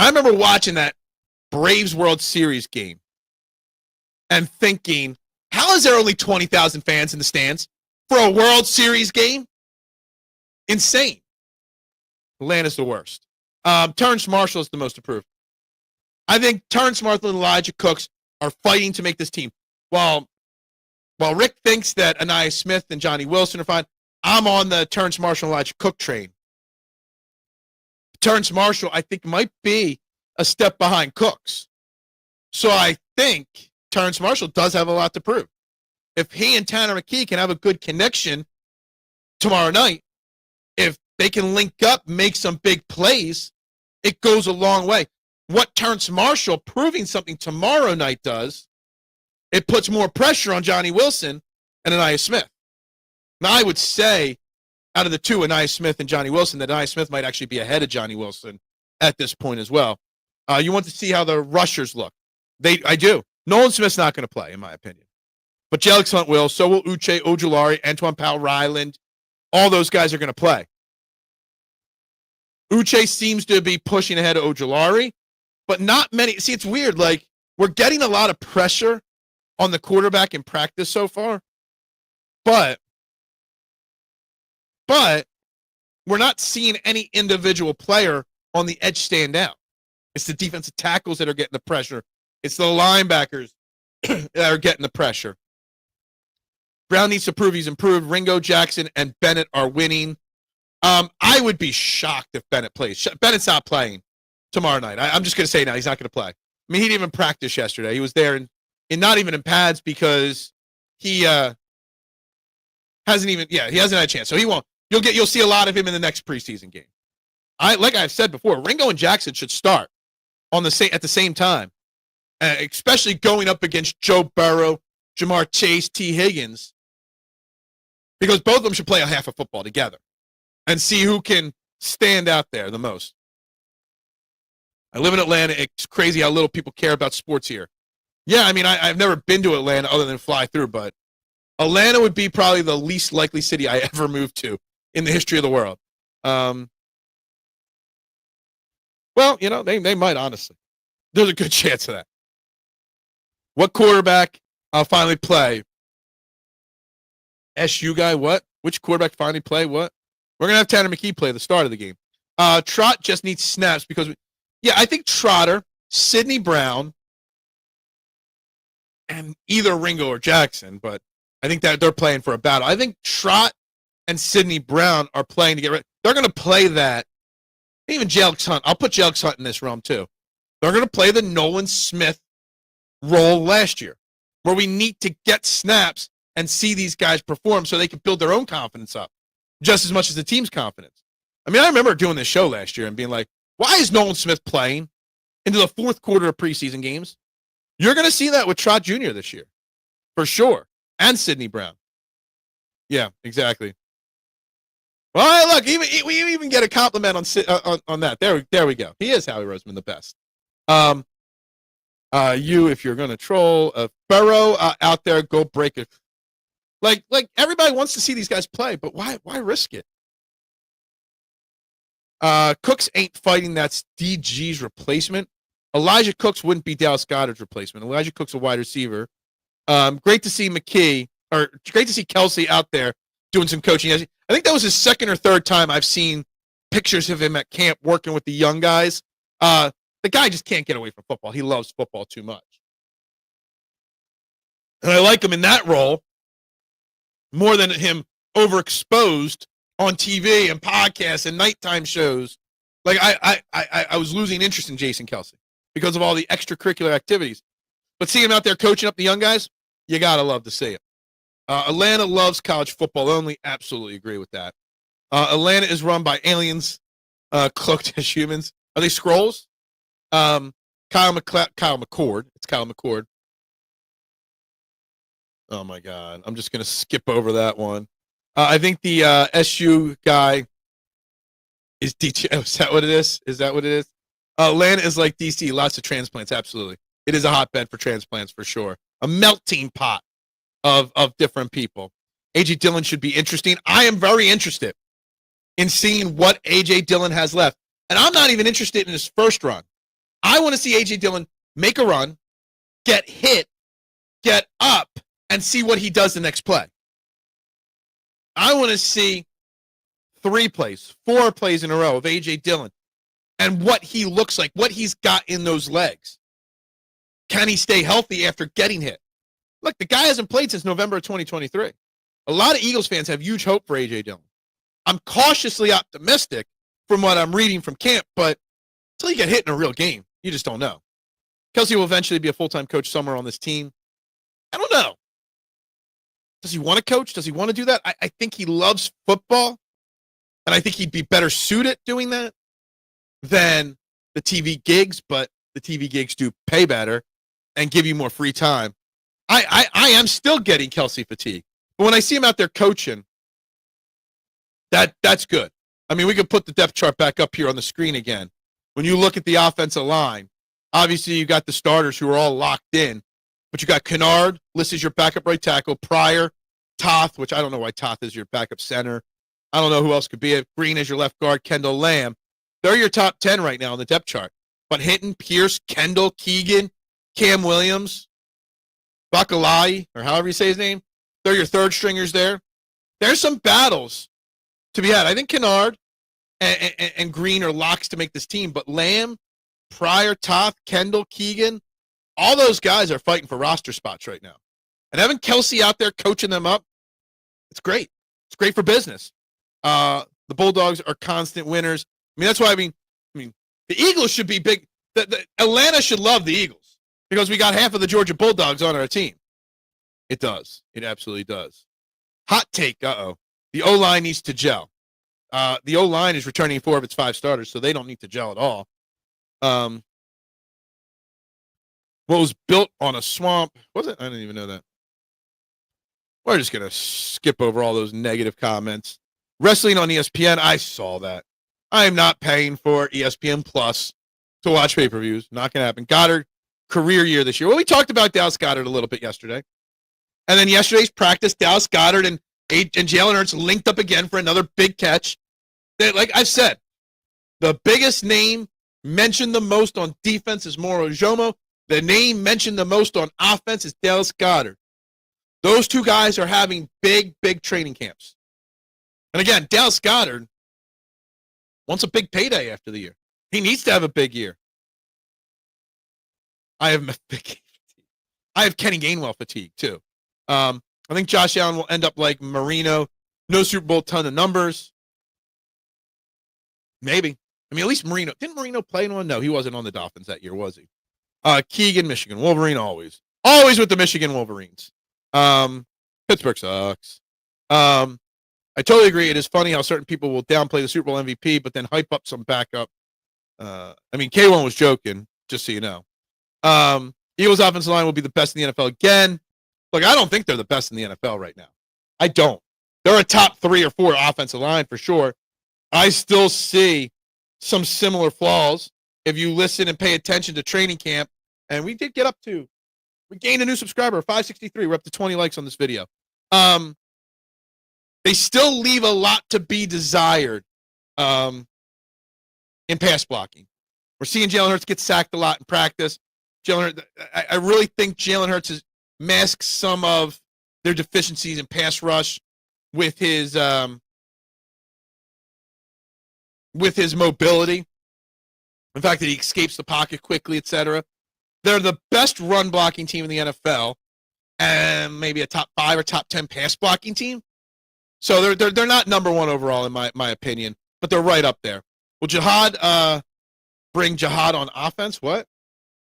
I remember watching that Braves World Series game and thinking, how is there only 20,000 fans in the stands for a World Series game? Insane. Atlanta's the worst. Terrence Marshall is the most approved. I think Terrence Marshall and Elijah Cooks are fighting to make this team. While Rick thinks that Anaya Smith and Johnny Wilson are fine, I'm on the Terrence Marshall and Elijah Cook train. Terrence Marshall, I think, might be a step behind Cooks. So I think Terrence Marshall does have a lot to prove. If he and Tanner McKee can have a good connection tomorrow night, if they can link up, make some big plays, it goes a long way. What Terrence Marshall proving something tomorrow night does, it puts more pressure on Johnny Wilson and Anaya Smith. Now, I would say out of the two, Anaya Smith and Johnny Wilson, that Anaya Smith might actually be ahead of Johnny Wilson at this point as well. You want to see how the rushers look. I do. Nolan Smith's not going to play, in my opinion. But Jelix Hunt will. So will Uche Ojulari, Antoine Powell-Ryland. All those guys are going to play. Uche seems to be pushing ahead of Ojulari, but not many. See, it's weird. Like, we're getting a lot of pressure on the quarterback in practice so far, but we're not seeing any individual player on the edge stand out. It's the defensive tackles that are getting the pressure. It's the linebackers that are getting the pressure. Brown needs to prove he's improved. Ringo, Jackson, and Bennett are winning. I would be shocked if Bennett plays. Bennett's not playing tomorrow night. I'm just going to say now he's not going to play. I mean, he didn't even practice yesterday. He was there in not even in pads because he hasn't had a chance. So he won't. You'll see a lot of him in the next preseason game. Like I've said before, Ringo and Jackson should start at the same time, especially going up against Joe Burrow, Jamar Chase, T. Higgins, because both of them should play a half of football together and see who can stand out there the most. I live in Atlanta. It's crazy how little people care about sports here. Yeah, I mean, I've never been to Atlanta other than fly through, but Atlanta would be probably the least likely city I ever moved to in the history of the world. Well, they might, honestly. There's a good chance of that. What quarterback finally play? SU guy, what? Which quarterback finally play what? We're going to have Tanner McKee play the start of the game. Trot just needs snaps because, I think Trotter, Sidney Brown, and either Ringo or Jackson, but I think that they're playing for a battle. I think Trot and Sidney Brown are playing to get ready. They're going to play that. Even Jelix Hunt. I'll put Jelix Hunt in this realm too. They're going to play the Nolan Smith role last year, where we need to get snaps and see these guys perform so they can build their own confidence up just as much as the team's confidence. I mean, I remember doing this show last year and being like, why is Nolan Smith playing into the fourth quarter of preseason games? You're going to see that with Trot Jr. this year, for sure, and Sidney Brown. Yeah, exactly. Well, look, we even get a compliment on that. There we go. He is Howie Roseman, the best. If you're going to troll Burrow out there, go break it. Like everybody wants to see these guys play, but why risk it? Cooks ain't fighting. That's DG's replacement. Elijah Cooks wouldn't be Dallas Goedert's replacement. Elijah Cooks a wide receiver. Great to see great to see Kelsey out there doing some coaching. I think that was his second or third time I've seen pictures of him at camp working with the young guys. The guy just can't get away from football. He loves football too much. And I like him in that role more than him overexposed on TV and podcasts and nighttime shows. Like I was losing interest in Jason Kelsey because of all the extracurricular activities. But seeing him out there coaching up the young guys, you got to love to see it. Atlanta loves college football only. Absolutely agree with that. Atlanta is run by aliens cloaked as humans. Are they Skrulls? Kyle McCord. It's Kyle McCord. Oh, my God. I'm just going to skip over that one. I think the SU guy is DT. Is that what it is? Is that what it is? Atlanta is like DC. Lots of transplants. Absolutely. It is a hotbed for transplants for sure. A melting pot of different people. A.J. Dillon should be interesting. I am very interested in seeing what A.J. Dillon has left. And I'm not even interested in his first run. I want to see A.J. Dillon make a run, get hit, get up, and see what he does the next play. I want to see 3 plays, 4 plays in a row of A.J. Dillon and what he looks like, what he's got in those legs. Can he stay healthy after getting hit? Look, the guy hasn't played since November of 2023. A lot of Eagles fans have huge hope for A.J. Dillon. I'm cautiously optimistic from what I'm reading from camp, but until you get hit in a real game, you just don't know. Kelce will eventually be a full-time coach somewhere on this team. I don't know. Does he want to coach? Does he want to do that? I think he loves football, and I think he'd be better suited doing that than the TV gigs, but the TV gigs do pay better and give you more free time. I am still getting Kelce fatigue. But when I see him out there coaching, that's good. I mean, we could put the depth chart back up here on the screen again. When you look at the offensive line, obviously you got the starters who are all locked in, but you got Kennard listed as your backup right tackle, Pryor, Toth, which I don't know why Toth is your backup center. I don't know who else could be it. Green as your left guard, Kendall Lamb. They're your top 10 right now on the depth chart. But Hinton, Pierce, Kendall, Keegan, Cam Williams, Bakalai, or however you say his name, they're your third stringers there. There's some battles to be had. I think Kennard and Green are locks to make this team, but Lamb, Pryor, Toth, Kendall, Keegan, all those guys are fighting for roster spots right now. And having Kelce out there coaching them up, it's great. It's great for business. The Bulldogs are constant winners. I mean, that's why I mean, the Eagles should be big. The Atlanta should love the Eagles because we got half of the Georgia Bulldogs on our team. It does. It absolutely does. Hot take. The O-line needs to gel. The O-line is returning 4 of its 5 starters, so they don't need to gel at all. What was built on a swamp? Was it? I didn't even know that. We're just going to skip over all those negative comments. Wrestling on ESPN, I saw that. I am not paying for ESPN Plus to watch pay-per-views. Not going to happen. Goedert, career year this year. Well, we talked about Dallas Goedert a little bit yesterday. And then yesterday's practice, Dallas Goedert and Jalen Hurts linked up again for another big catch. Like I've said, the biggest name mentioned the most on defense is Moro Ojomo. The name mentioned the most on offense is Dallas Goedert. Those 2 guys are having big, big training camps. And again, Dallas Goedert wants a big payday after the year. He needs to have a big year. I have Kenny Gainwell fatigue, too. I think Josh Allen will end up like Marino. No Super Bowl, ton of numbers. Maybe. I mean, at least Marino. Didn't Marino play in one? No, he wasn't on the Dolphins that year, was he? Keegan, Michigan. Wolverine always. Always with the Michigan Wolverines. Pittsburgh sucks. I totally agree. It is funny how certain people will downplay the Super Bowl MVP, but then hype up some backup. I mean, K1 was joking, just so you know. Eagles offensive line will be the best in the NFL again. Look, I don't think they're the best in the NFL right now. I don't. They're a top 3 or 4 offensive line for sure. I still see some similar flaws if you listen and pay attention to training camp. And we did get up to, we gained a new subscriber, 563. We're up to 20 likes on this video. They still leave a lot to be desired in pass blocking. We're seeing Jalen Hurts get sacked a lot in practice. I really think Jalen Hurts has masked some of their deficiencies in pass rush with his mobility. The fact that he escapes the pocket quickly, etc. They're the best run blocking team in the NFL, and maybe a top 5 or top 10 pass blocking team. So they're not number 1 overall in my opinion, but they're right up there. Will Jihaad bring Jihaad on offense? What?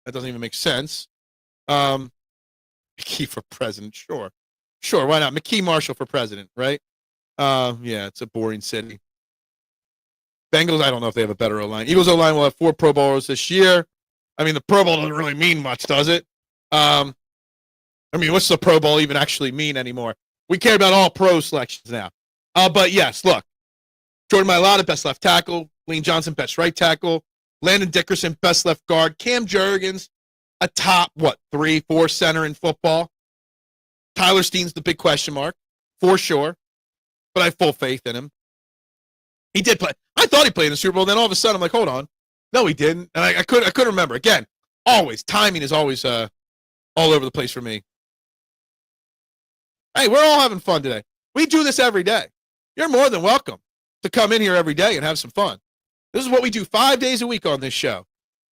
That doesn't even make sense. McKee for president, sure, why not? McKee Marshall for president, right? Yeah, it's a boring city. Bengals, I don't know if they have a better O-line. Eagles O-line will have 4 Pro Bowlers this year. I mean, the Pro Bowl doesn't really mean much, does it? I mean, what's the Pro Bowl even actually mean anymore? We care about all pro selections now. But yes, look. Jordan Mailata, best left tackle. Lane Johnson, best right tackle. Landon Dickerson, best left guard. Cam Jurgens, a top, 3, 4 center in football. Tyler Steen's the big question mark, for sure. But I have full faith in him. He did play. I thought he played in the Super Bowl. Then all of a sudden, I'm like, hold on. No, he didn't. And I couldn't remember. Again, always timing is always all over the place for me. Hey, we're all having fun today. We do this every day. You're more than welcome to come in here every day and have some fun. This is what we do 5 days a week on this show.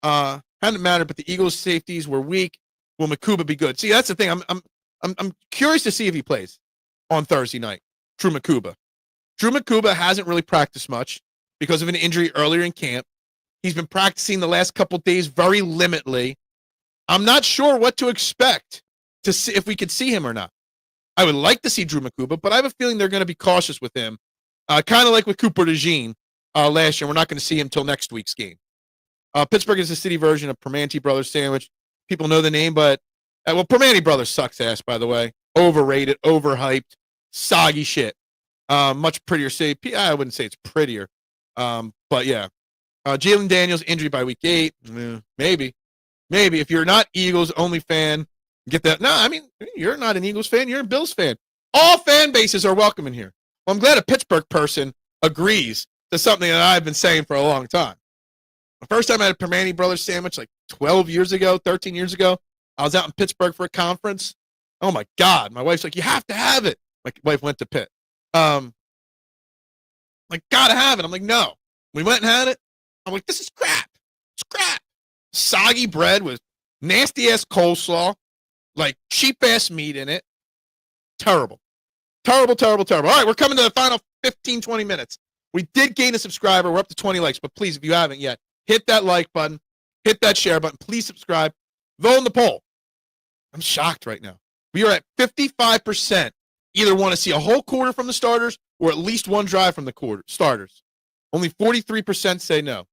Hadn't mattered, but the Eagles' safeties were weak. Will Makuba be good? See, that's the thing. I'm curious to see if he plays on Thursday night. Drew Makuba. Drew Makuba hasn't really practiced much because of an injury earlier in camp. He's been practicing the last couple days very limitedly. I'm not sure what to expect to see if we could see him or not. I would like to see Drew Makuba, but I have a feeling they're going to be cautious with him, kind of like with Cooper Dejean last year. We're not going to see him until next week's game. Pittsburgh is the city version of Primanti Brothers sandwich. People know the name, but Primanti Brothers sucks ass, by the way. Overrated, overhyped, soggy shit. Much prettier city. I wouldn't say it's prettier, but yeah. Jalen Daniels injury by week 8. Maybe if you're not Eagles only fan, get that. No, I mean, you're not an Eagles fan. You're a Bills fan. All fan bases are welcome in here. Well, I'm glad a Pittsburgh person agrees to something that I've been saying for a long time. The first time I had a Primanti Brothers sandwich, like 12 years ago, 13 years ago, I was out in Pittsburgh for a conference. Oh, my God. My wife's like, you have to have it. My wife went to Pitt. Like, gotta have it. I'm like, no. We went and had it. I'm like, this is crap. It's crap. Soggy bread with nasty-ass coleslaw, like cheap-ass meat in it. Terrible. Terrible, terrible, terrible. All right, we're coming to the final 15, 20 minutes. We did gain a subscriber. We're up to 20 likes, but please, if you haven't yet, hit that like button, hit that share button. Please subscribe. Vote in the poll. I'm shocked right now. We are at 55%. Either want to see a whole quarter from the starters or at least one drive from the starters. Only 43% say no.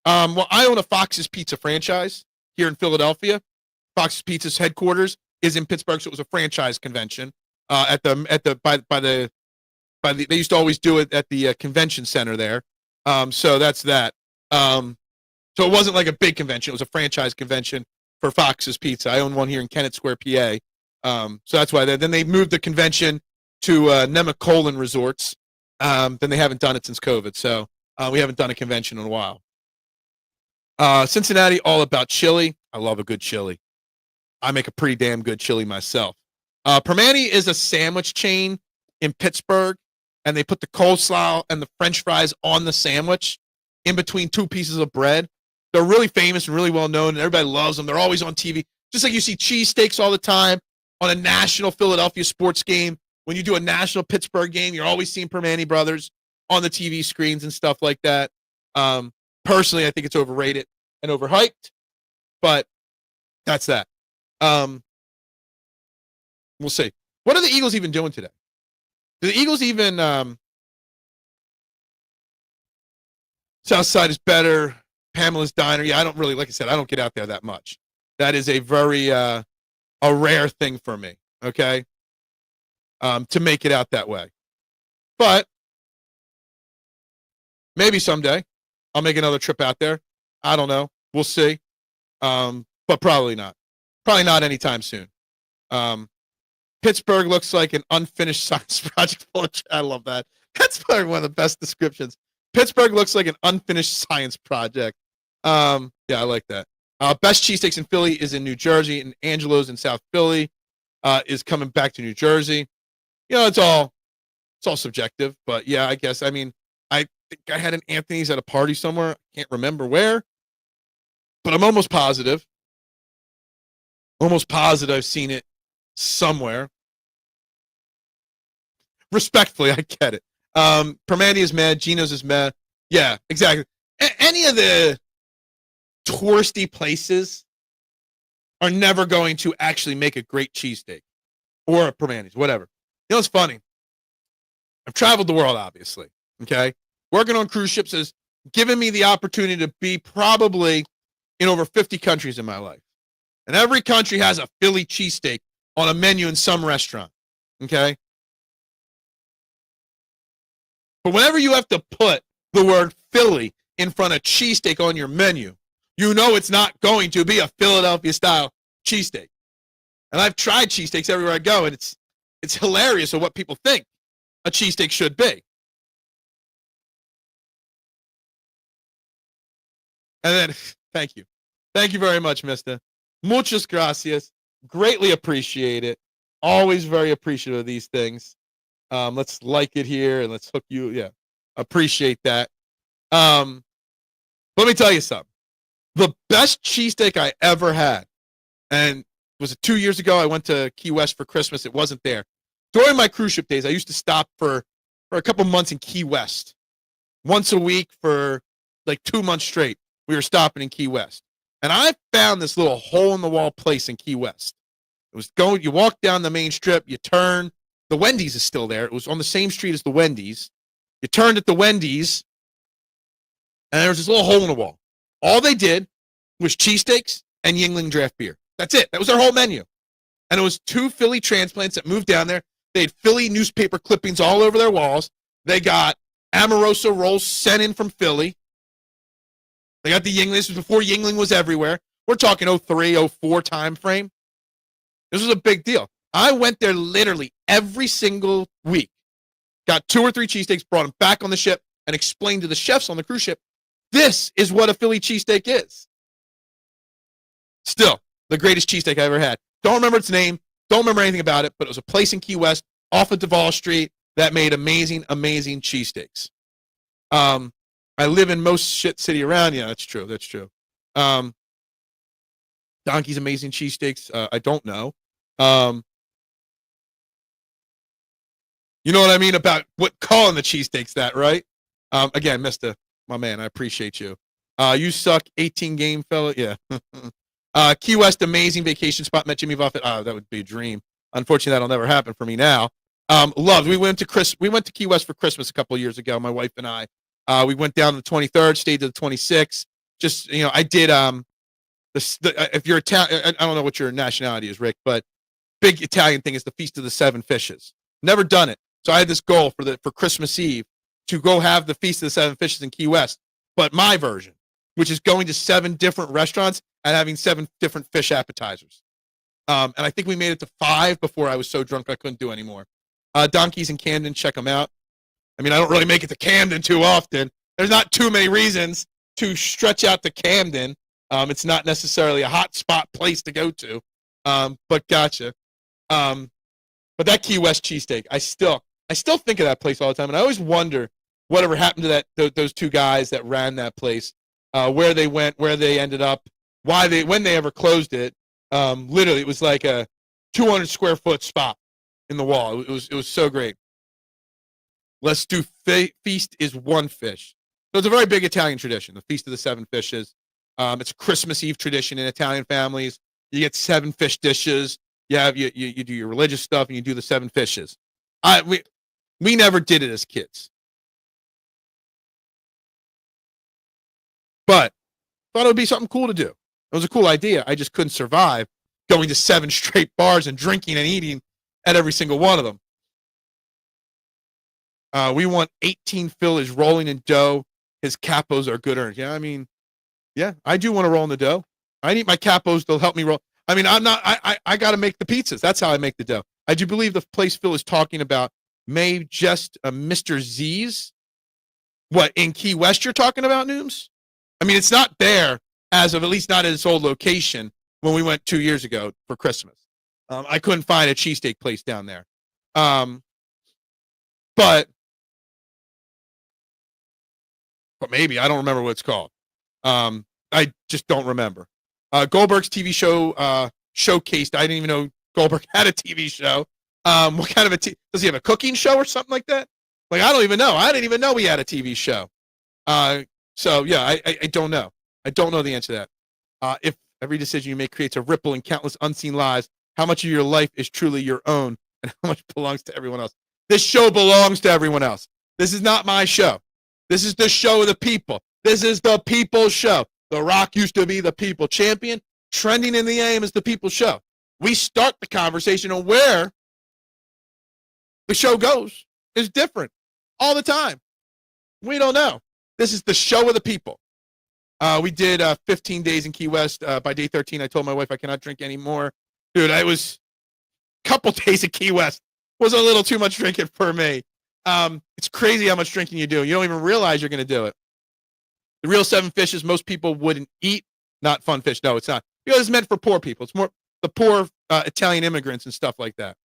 Well, I own a Fox's Pizza franchise here in Philadelphia. Fox's Pizza's headquarters is in Pittsburgh, so it was a franchise convention they used to always do it at the convention center there. So that's that. So it wasn't like a big convention; it was a franchise convention for Fox's Pizza. I own one here in Kennett Square, PA. So that's why. Then they moved the convention to Nemacolin Resorts. Then they haven't done it since COVID, so we haven't done a convention in a while. Cincinnati, all about chili. I love a good chili. I make a pretty damn good chili myself. Primanti is a sandwich chain in Pittsburgh, and they put the coleslaw and the French fries on the sandwich in between two pieces of bread. They're really famous and really well known, and everybody loves them. They're always on TV. Just like you see cheesesteaks all the time on a national Philadelphia sports game. When you do a national Pittsburgh game, you're always seeing Primanti Brothers on the TV screens and stuff like that. Personally, I think it's overrated and overhyped, but that's that. We'll see. What are the Eagles even doing today? Do the Eagles even Southside is better, Pamela's Diner? Yeah, I don't really, like I said, I don't get out there that much. That is a very a rare thing for me, okay? To make it out that way. But maybe someday I'll make another trip out there. I don't know. We'll see. But probably not. Probably not anytime soon. Pittsburgh looks like an unfinished science project. I love that. That's probably one of the best descriptions. Pittsburgh looks like an unfinished science project. Yeah, I like that. Best cheesesteaks in Philly is in New Jersey, and Angelo's in South Philly is coming back to New Jersey. You know, it's all subjective, but yeah, I guess. I mean, I think I had an Anthony's at a party somewhere. I can't remember where, but I'm almost positive. Almost positive I've seen it somewhere. Respectfully, I get it. Primanti is mad. Geno's is mad. Yeah, exactly. Any of the touristy places are never going to actually make a great cheesesteak or a Primanti's, whatever. You know, it's funny. I've traveled the world, obviously. Okay, working on cruise ships has given me the opportunity to be probably in over 50 countries in my life, and every country has a Philly cheesesteak on a menu in some restaurant. Okay. But whenever you have to put the word Philly in front of cheesesteak on your menu, you know it's not going to be a Philadelphia-style cheesesteak. And I've tried cheesesteaks everywhere I go, and it's hilarious of what people think a cheesesteak should be. And then, thank you. Thank you very much, mister. Muchas gracias. Greatly appreciate it. Always very appreciative of these things. Let's like it here and let's hook you. Yeah, appreciate that. Let me tell you something. The best cheesesteak I ever had, and was it 2 years ago? I went to Key West for Christmas. It wasn't there. During my cruise ship days, I used to stop for a couple months in Key West. Once a week for like 2 months straight, we were stopping in Key West. And I found this little hole-in-the-wall place in Key West. It was going, you walk down the main strip, you turn. The Wendy's is still there. It was on the same street as the Wendy's. You turned at the Wendy's, and there was this little hole in the wall. All they did was cheesesteaks and Yingling draft beer. That's it. That was their whole menu. And it was 2 Philly transplants that moved down there. They had Philly newspaper clippings all over their walls. They got Amoroso rolls sent in from Philly. They got the Yingling. This was before Yingling was everywhere. We're talking 03, 04 time frame. This was a big deal. I went there literally every single week. Got 2 or 3 cheesesteaks, brought them back on the ship, and explained to the chefs on the cruise ship, this is what a Philly cheesesteak is. Still, the greatest cheesesteak I ever had. Don't remember its name. Don't remember anything about it, but it was a place in Key West off of Duval Street that made amazing, amazing cheesesteaks. I live in most shit city around. Yeah, that's true. That's true. Donkey's amazing cheesesteaks. I don't know. You know what I mean about what calling the cheesesteaks that, right? Again, Mister, my man, I appreciate you. You suck, 18 game fella. Yeah. Key West, amazing vacation spot. Met Jimmy Buffett. Oh, that would be a dream. Unfortunately, that'll never happen for me now. Loved. We went to Key West for Christmas a couple of years ago. My wife and I. We went down to the 23rd, stayed to the 26th. Just I did. If you're Italian, I don't know what your nationality is, Rick, but big Italian thing is the Feast of the Seven Fishes. Never done it, so I had this goal for Christmas Eve to go have the Feast of the Seven Fishes in Key West, but my version, which is going to 7 different restaurants and having 7 different fish appetizers. And I think we made it to 5 before I was so drunk I couldn't do anymore. Donkeys in Camden, check them out. I mean, I don't really make it to Camden too often. There's not too many reasons to stretch out to Camden. It's not necessarily a hot spot place to go to, but gotcha. But that Key West cheesesteak, I still think of that place all the time, and I always wonder whatever happened to those 2 guys that ran that place, where they went, where they ended up, when they ever closed it. Literally, it was like a 200 square foot spot in the wall. It was so great. Let's do feast is one fish. So it's a very big Italian tradition, the Feast of the Seven Fishes. It's a Christmas Eve tradition in Italian families. You get 7 fish dishes. You do your religious stuff and you do the 7 fishes. We never did it as kids, but thought it would be something cool to do. It was a cool idea. I just couldn't survive going to 7 straight bars and drinking and eating at every single one of them. We want 18 Phillies rolling in dough. His capos are good earned. Yeah, I mean, yeah, I do want to roll in the dough. I need my capos to help me roll. I mean, I got to make the pizzas. That's how I make the dough. I do believe the place Phil is talking about may just Mr. Z's. What, in Key West you're talking about, Nooms? I mean, it's not there as of, at least not at its old location when we went 2 years ago for Christmas. I couldn't find a cheesesteak place down there. But maybe, I don't remember what it's called. I just don't remember. Goldberg's TV show showcased. I didn't even know Goldberg had a TV show. What kind of does he have a cooking show or something like that? Like, I don't even know. I didn't even know he had a TV show. So yeah, I don't know. I don't know the answer to that. If every decision you make creates a ripple in countless unseen lives, how much of your life is truly your own and how much belongs to everyone else? This show belongs to everyone else. This is not my show. This is the show of the people. This is the people's show. The Rock used to be the people champion. Trending in the AM is the people's show. We start the conversation on where the show goes is different all the time. We don't know. This is the show of the people. We did 15 days in Key West. By day 13, I told my wife I cannot drink anymore. Dude, I was a couple days at Key West. Was a little too much drinking for me. It's crazy how much drinking you do. You don't even realize you're going to do it. The real 7 fishes most people wouldn't eat. Not fun fish. No, it's not. Because it's meant for poor people. It's more the poor Italian immigrants and stuff like that.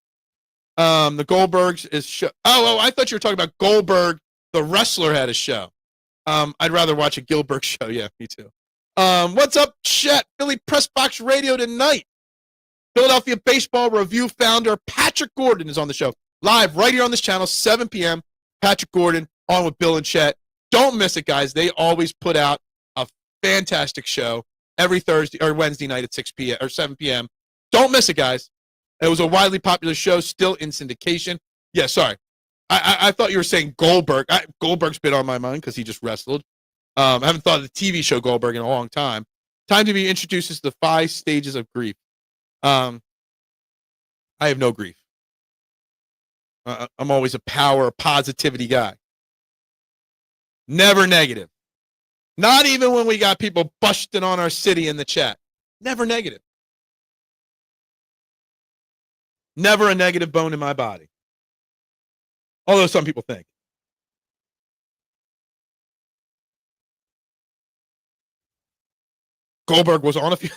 The Goldbergs is show. I thought you were talking about Goldberg, the wrestler, had a show. I'd rather watch a Gilbert show. Yeah, me too. What's up, Chet? Philly Press Box Radio tonight. Philadelphia Baseball Review founder Patrick Gordon is on the show. Live right here on this channel, 7 p.m. Patrick Gordon on with Bill and Chet. Don't miss it, guys. They always put out a fantastic show every Thursday or Wednesday night at 6 p.m. or 7 p.m. Don't miss it, guys. It was a widely popular show, still in syndication. Yeah, sorry. I thought you were saying Goldberg. Goldberg's been on my mind because he just wrestled. I haven't thought of the TV show Goldberg in a long time. Time to be introduced to the 5 stages of grief. I have no grief. I'm always a power, positivity guy. Never negative. Not even when we got people busting on our city in the chat. Never negative. Never a negative bone in my body. Although some people think. Goldberg was on a few.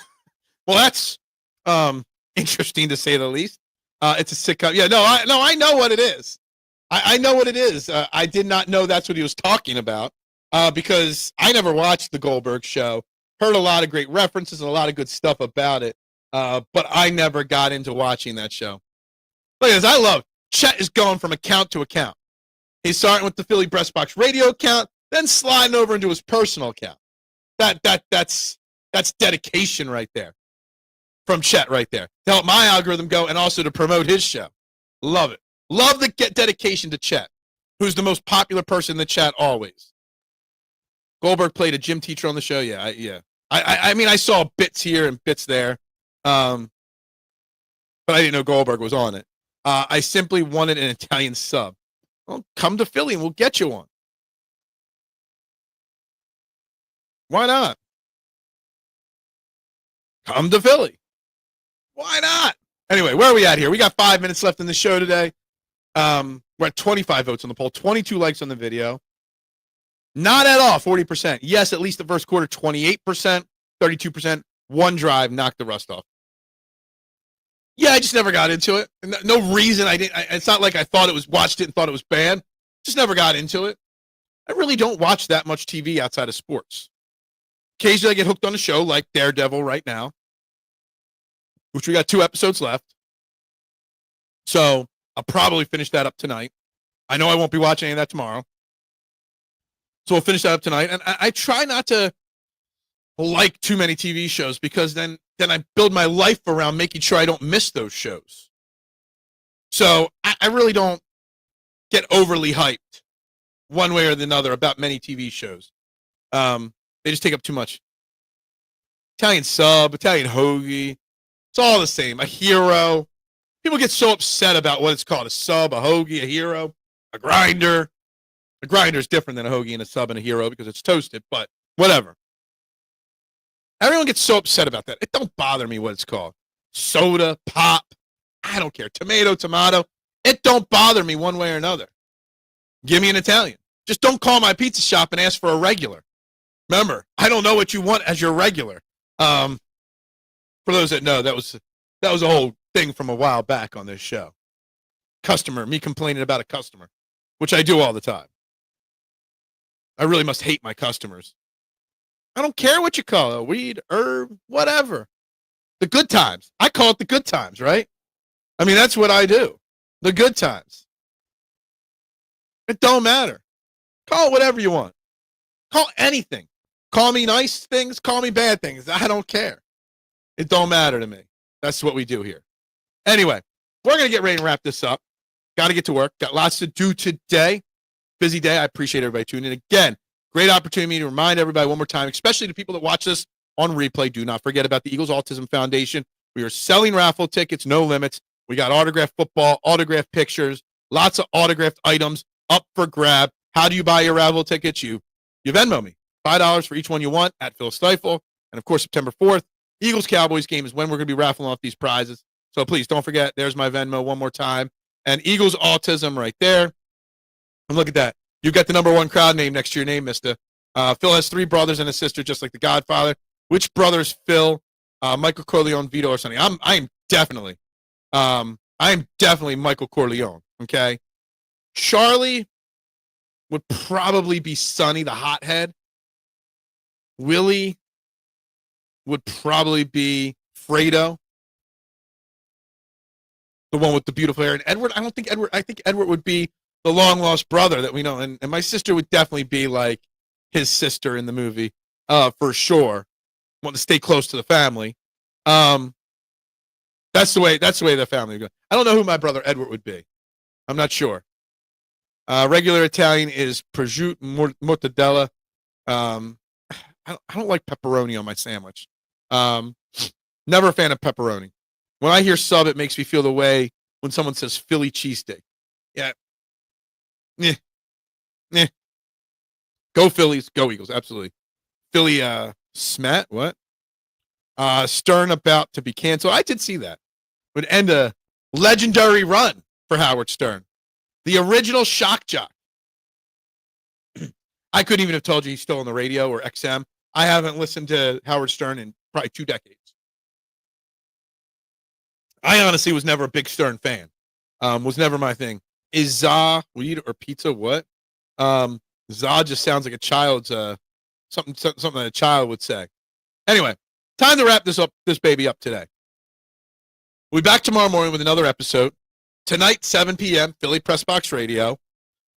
Well, that's interesting to say the least. It's a sitcom. Yeah, I know what it is. I know what it is. I did not know that's what he was talking about because I never watched the Goldberg show. Heard a lot of great references and a lot of good stuff about it, but I never got into watching that show. Look at this. I love Chet is going from account to account. He's starting with the Philly Breast Box Radio account, then sliding over into his personal account. That's dedication right there. From Chet right there. To help my algorithm go and also to promote his show. Love it. Love the dedication to Chet, who's the most popular person in the chat always. Goldberg played a gym teacher on the show. Yeah. I mean, I saw bits here and bits there, but I didn't know Goldberg was on it. I simply wanted an Italian sub. Well, come to Philly and we'll get you one. Why not? Come to Philly. Why not? Anyway, where are we at here? We got 5 minutes left in the show today. We're at 25 votes on the poll, 22 likes on the video. Not at all, 40%. Yes, at least the first quarter, 28%, 32%. One drive knocked the rust off. Yeah, I just never got into it. No reason I didn't. It's not like I thought it was, watched it and thought it was bad. Just never got into it. I really don't watch that much TV outside of sports. Occasionally I get hooked on a show like Daredevil right now, which we got 2 episodes left. So I'll probably finish that up tonight. I know I won't be watching any of that tomorrow. So we'll finish that up tonight. And I try not to like too many TV shows because then I build my life around making sure I don't miss those shows. So I really don't get overly hyped one way or the other about many TV shows. They just take up too much. Italian sub, Italian hoagie. It's all the same. A hero. People get so upset about what it's called. A sub, a hoagie, a hero, a grinder. A grinder is different than a hoagie and a sub and a hero because it's toasted, but whatever. Everyone gets so upset about that. It don't bother me what it's called. Soda, pop. I don't care. Tomato. It don't bother me one way or another. Give me an Italian. Just don't call my pizza shop and ask for a regular. Remember, I don't know what you want as your regular. For those that know, that was a whole thing from a while back on this show. Me complaining about a customer, which I do all the time. I really must hate my customers. I don't care what you call it, weed, herb, whatever. The good times. I call it the good times, right? I mean, that's what I do. The good times. It don't matter. Call it whatever you want. Call anything. Call me nice things, call me bad things. I don't care. It don't matter to me. That's what we do here. Anyway, we're going to get ready to wrap this up. Got to get to work. Got lots to do today. Busy day. I appreciate everybody tuning in. Again, great opportunity to remind everybody one more time, especially the people that watch this on replay. Do not forget about the Eagles Autism Foundation. We are selling raffle tickets, no limits. We got autographed football, autographed pictures, lots of autographed items up for grab. How do you buy your raffle tickets? You Venmo me. $5 for each one you want at Phil Stiefel. And, of course, September 4th, Eagles-Cowboys game is when we're going to be raffling off these prizes. So, please, don't forget, there's my Venmo one more time. And Eagles Autism right there. And look at that. You got the #1 crowd name next to your name, mister. Phil has 3 brothers and a sister, just like The Godfather. Which brother's Phil? Michael Corleone, Vito, or Sonny? I'm definitely Michael Corleone. Okay, Charlie would probably be Sonny, the hothead. Willie would probably be Fredo, the one with the beautiful hair. And Edward, I think Edward would be the long-lost brother that we know. And my sister would definitely be like his sister in the movie, for sure. Want to stay close to the family. That's the way the family would go. I don't know who my brother Edward would be. I'm not sure. Regular Italian is prosciutto mortadella. I don't like pepperoni on my sandwich. Never a fan of pepperoni. When I hear sub, it makes me feel the way when someone says Philly cheesesteak. Yeah. Go Phillies, go Eagles, absolutely. Philly Smat, what? Stern about to be canceled. I did see that. Would end a legendary run for Howard Stern. The original shock jock. I couldn't even have told you he's still on the radio or XM. I haven't listened to Howard Stern in probably 2 decades. I honestly was never a big Stern fan. Was never my thing. Is za weed or pizza? What? Za just sounds like a child's something that a child would say. Anyway, time to wrap this baby up today. We'll be back tomorrow morning with another episode. Tonight, 7 p.m., Philly Press Box Radio.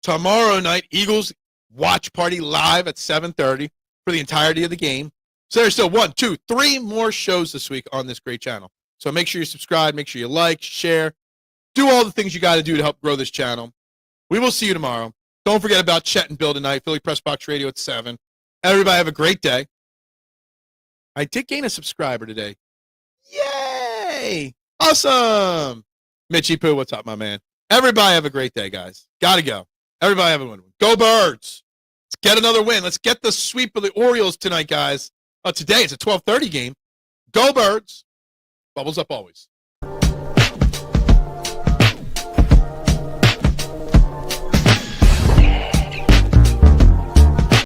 Tomorrow night, Eagles watch party live at 7:30 for the entirety of the game. So there's still 1, 2, 3 more shows this week on this great channel. So make sure you subscribe, make sure you like, share, do all the things you got to do to help grow this channel. We will see you tomorrow. Don't forget about Chet and Bill tonight, Philly Press Box Radio at 7. Everybody have a great day. I did gain a subscriber today. Yay! Awesome! Mitchie Poo, what's up, my man? Everybody have a great day, guys. Got to go. Everybody have a win. Go Birds! Let's get another win. Let's get the sweep of the Orioles tonight, guys. Today it's a 12:30 game. Go Birds! Bubbles up always.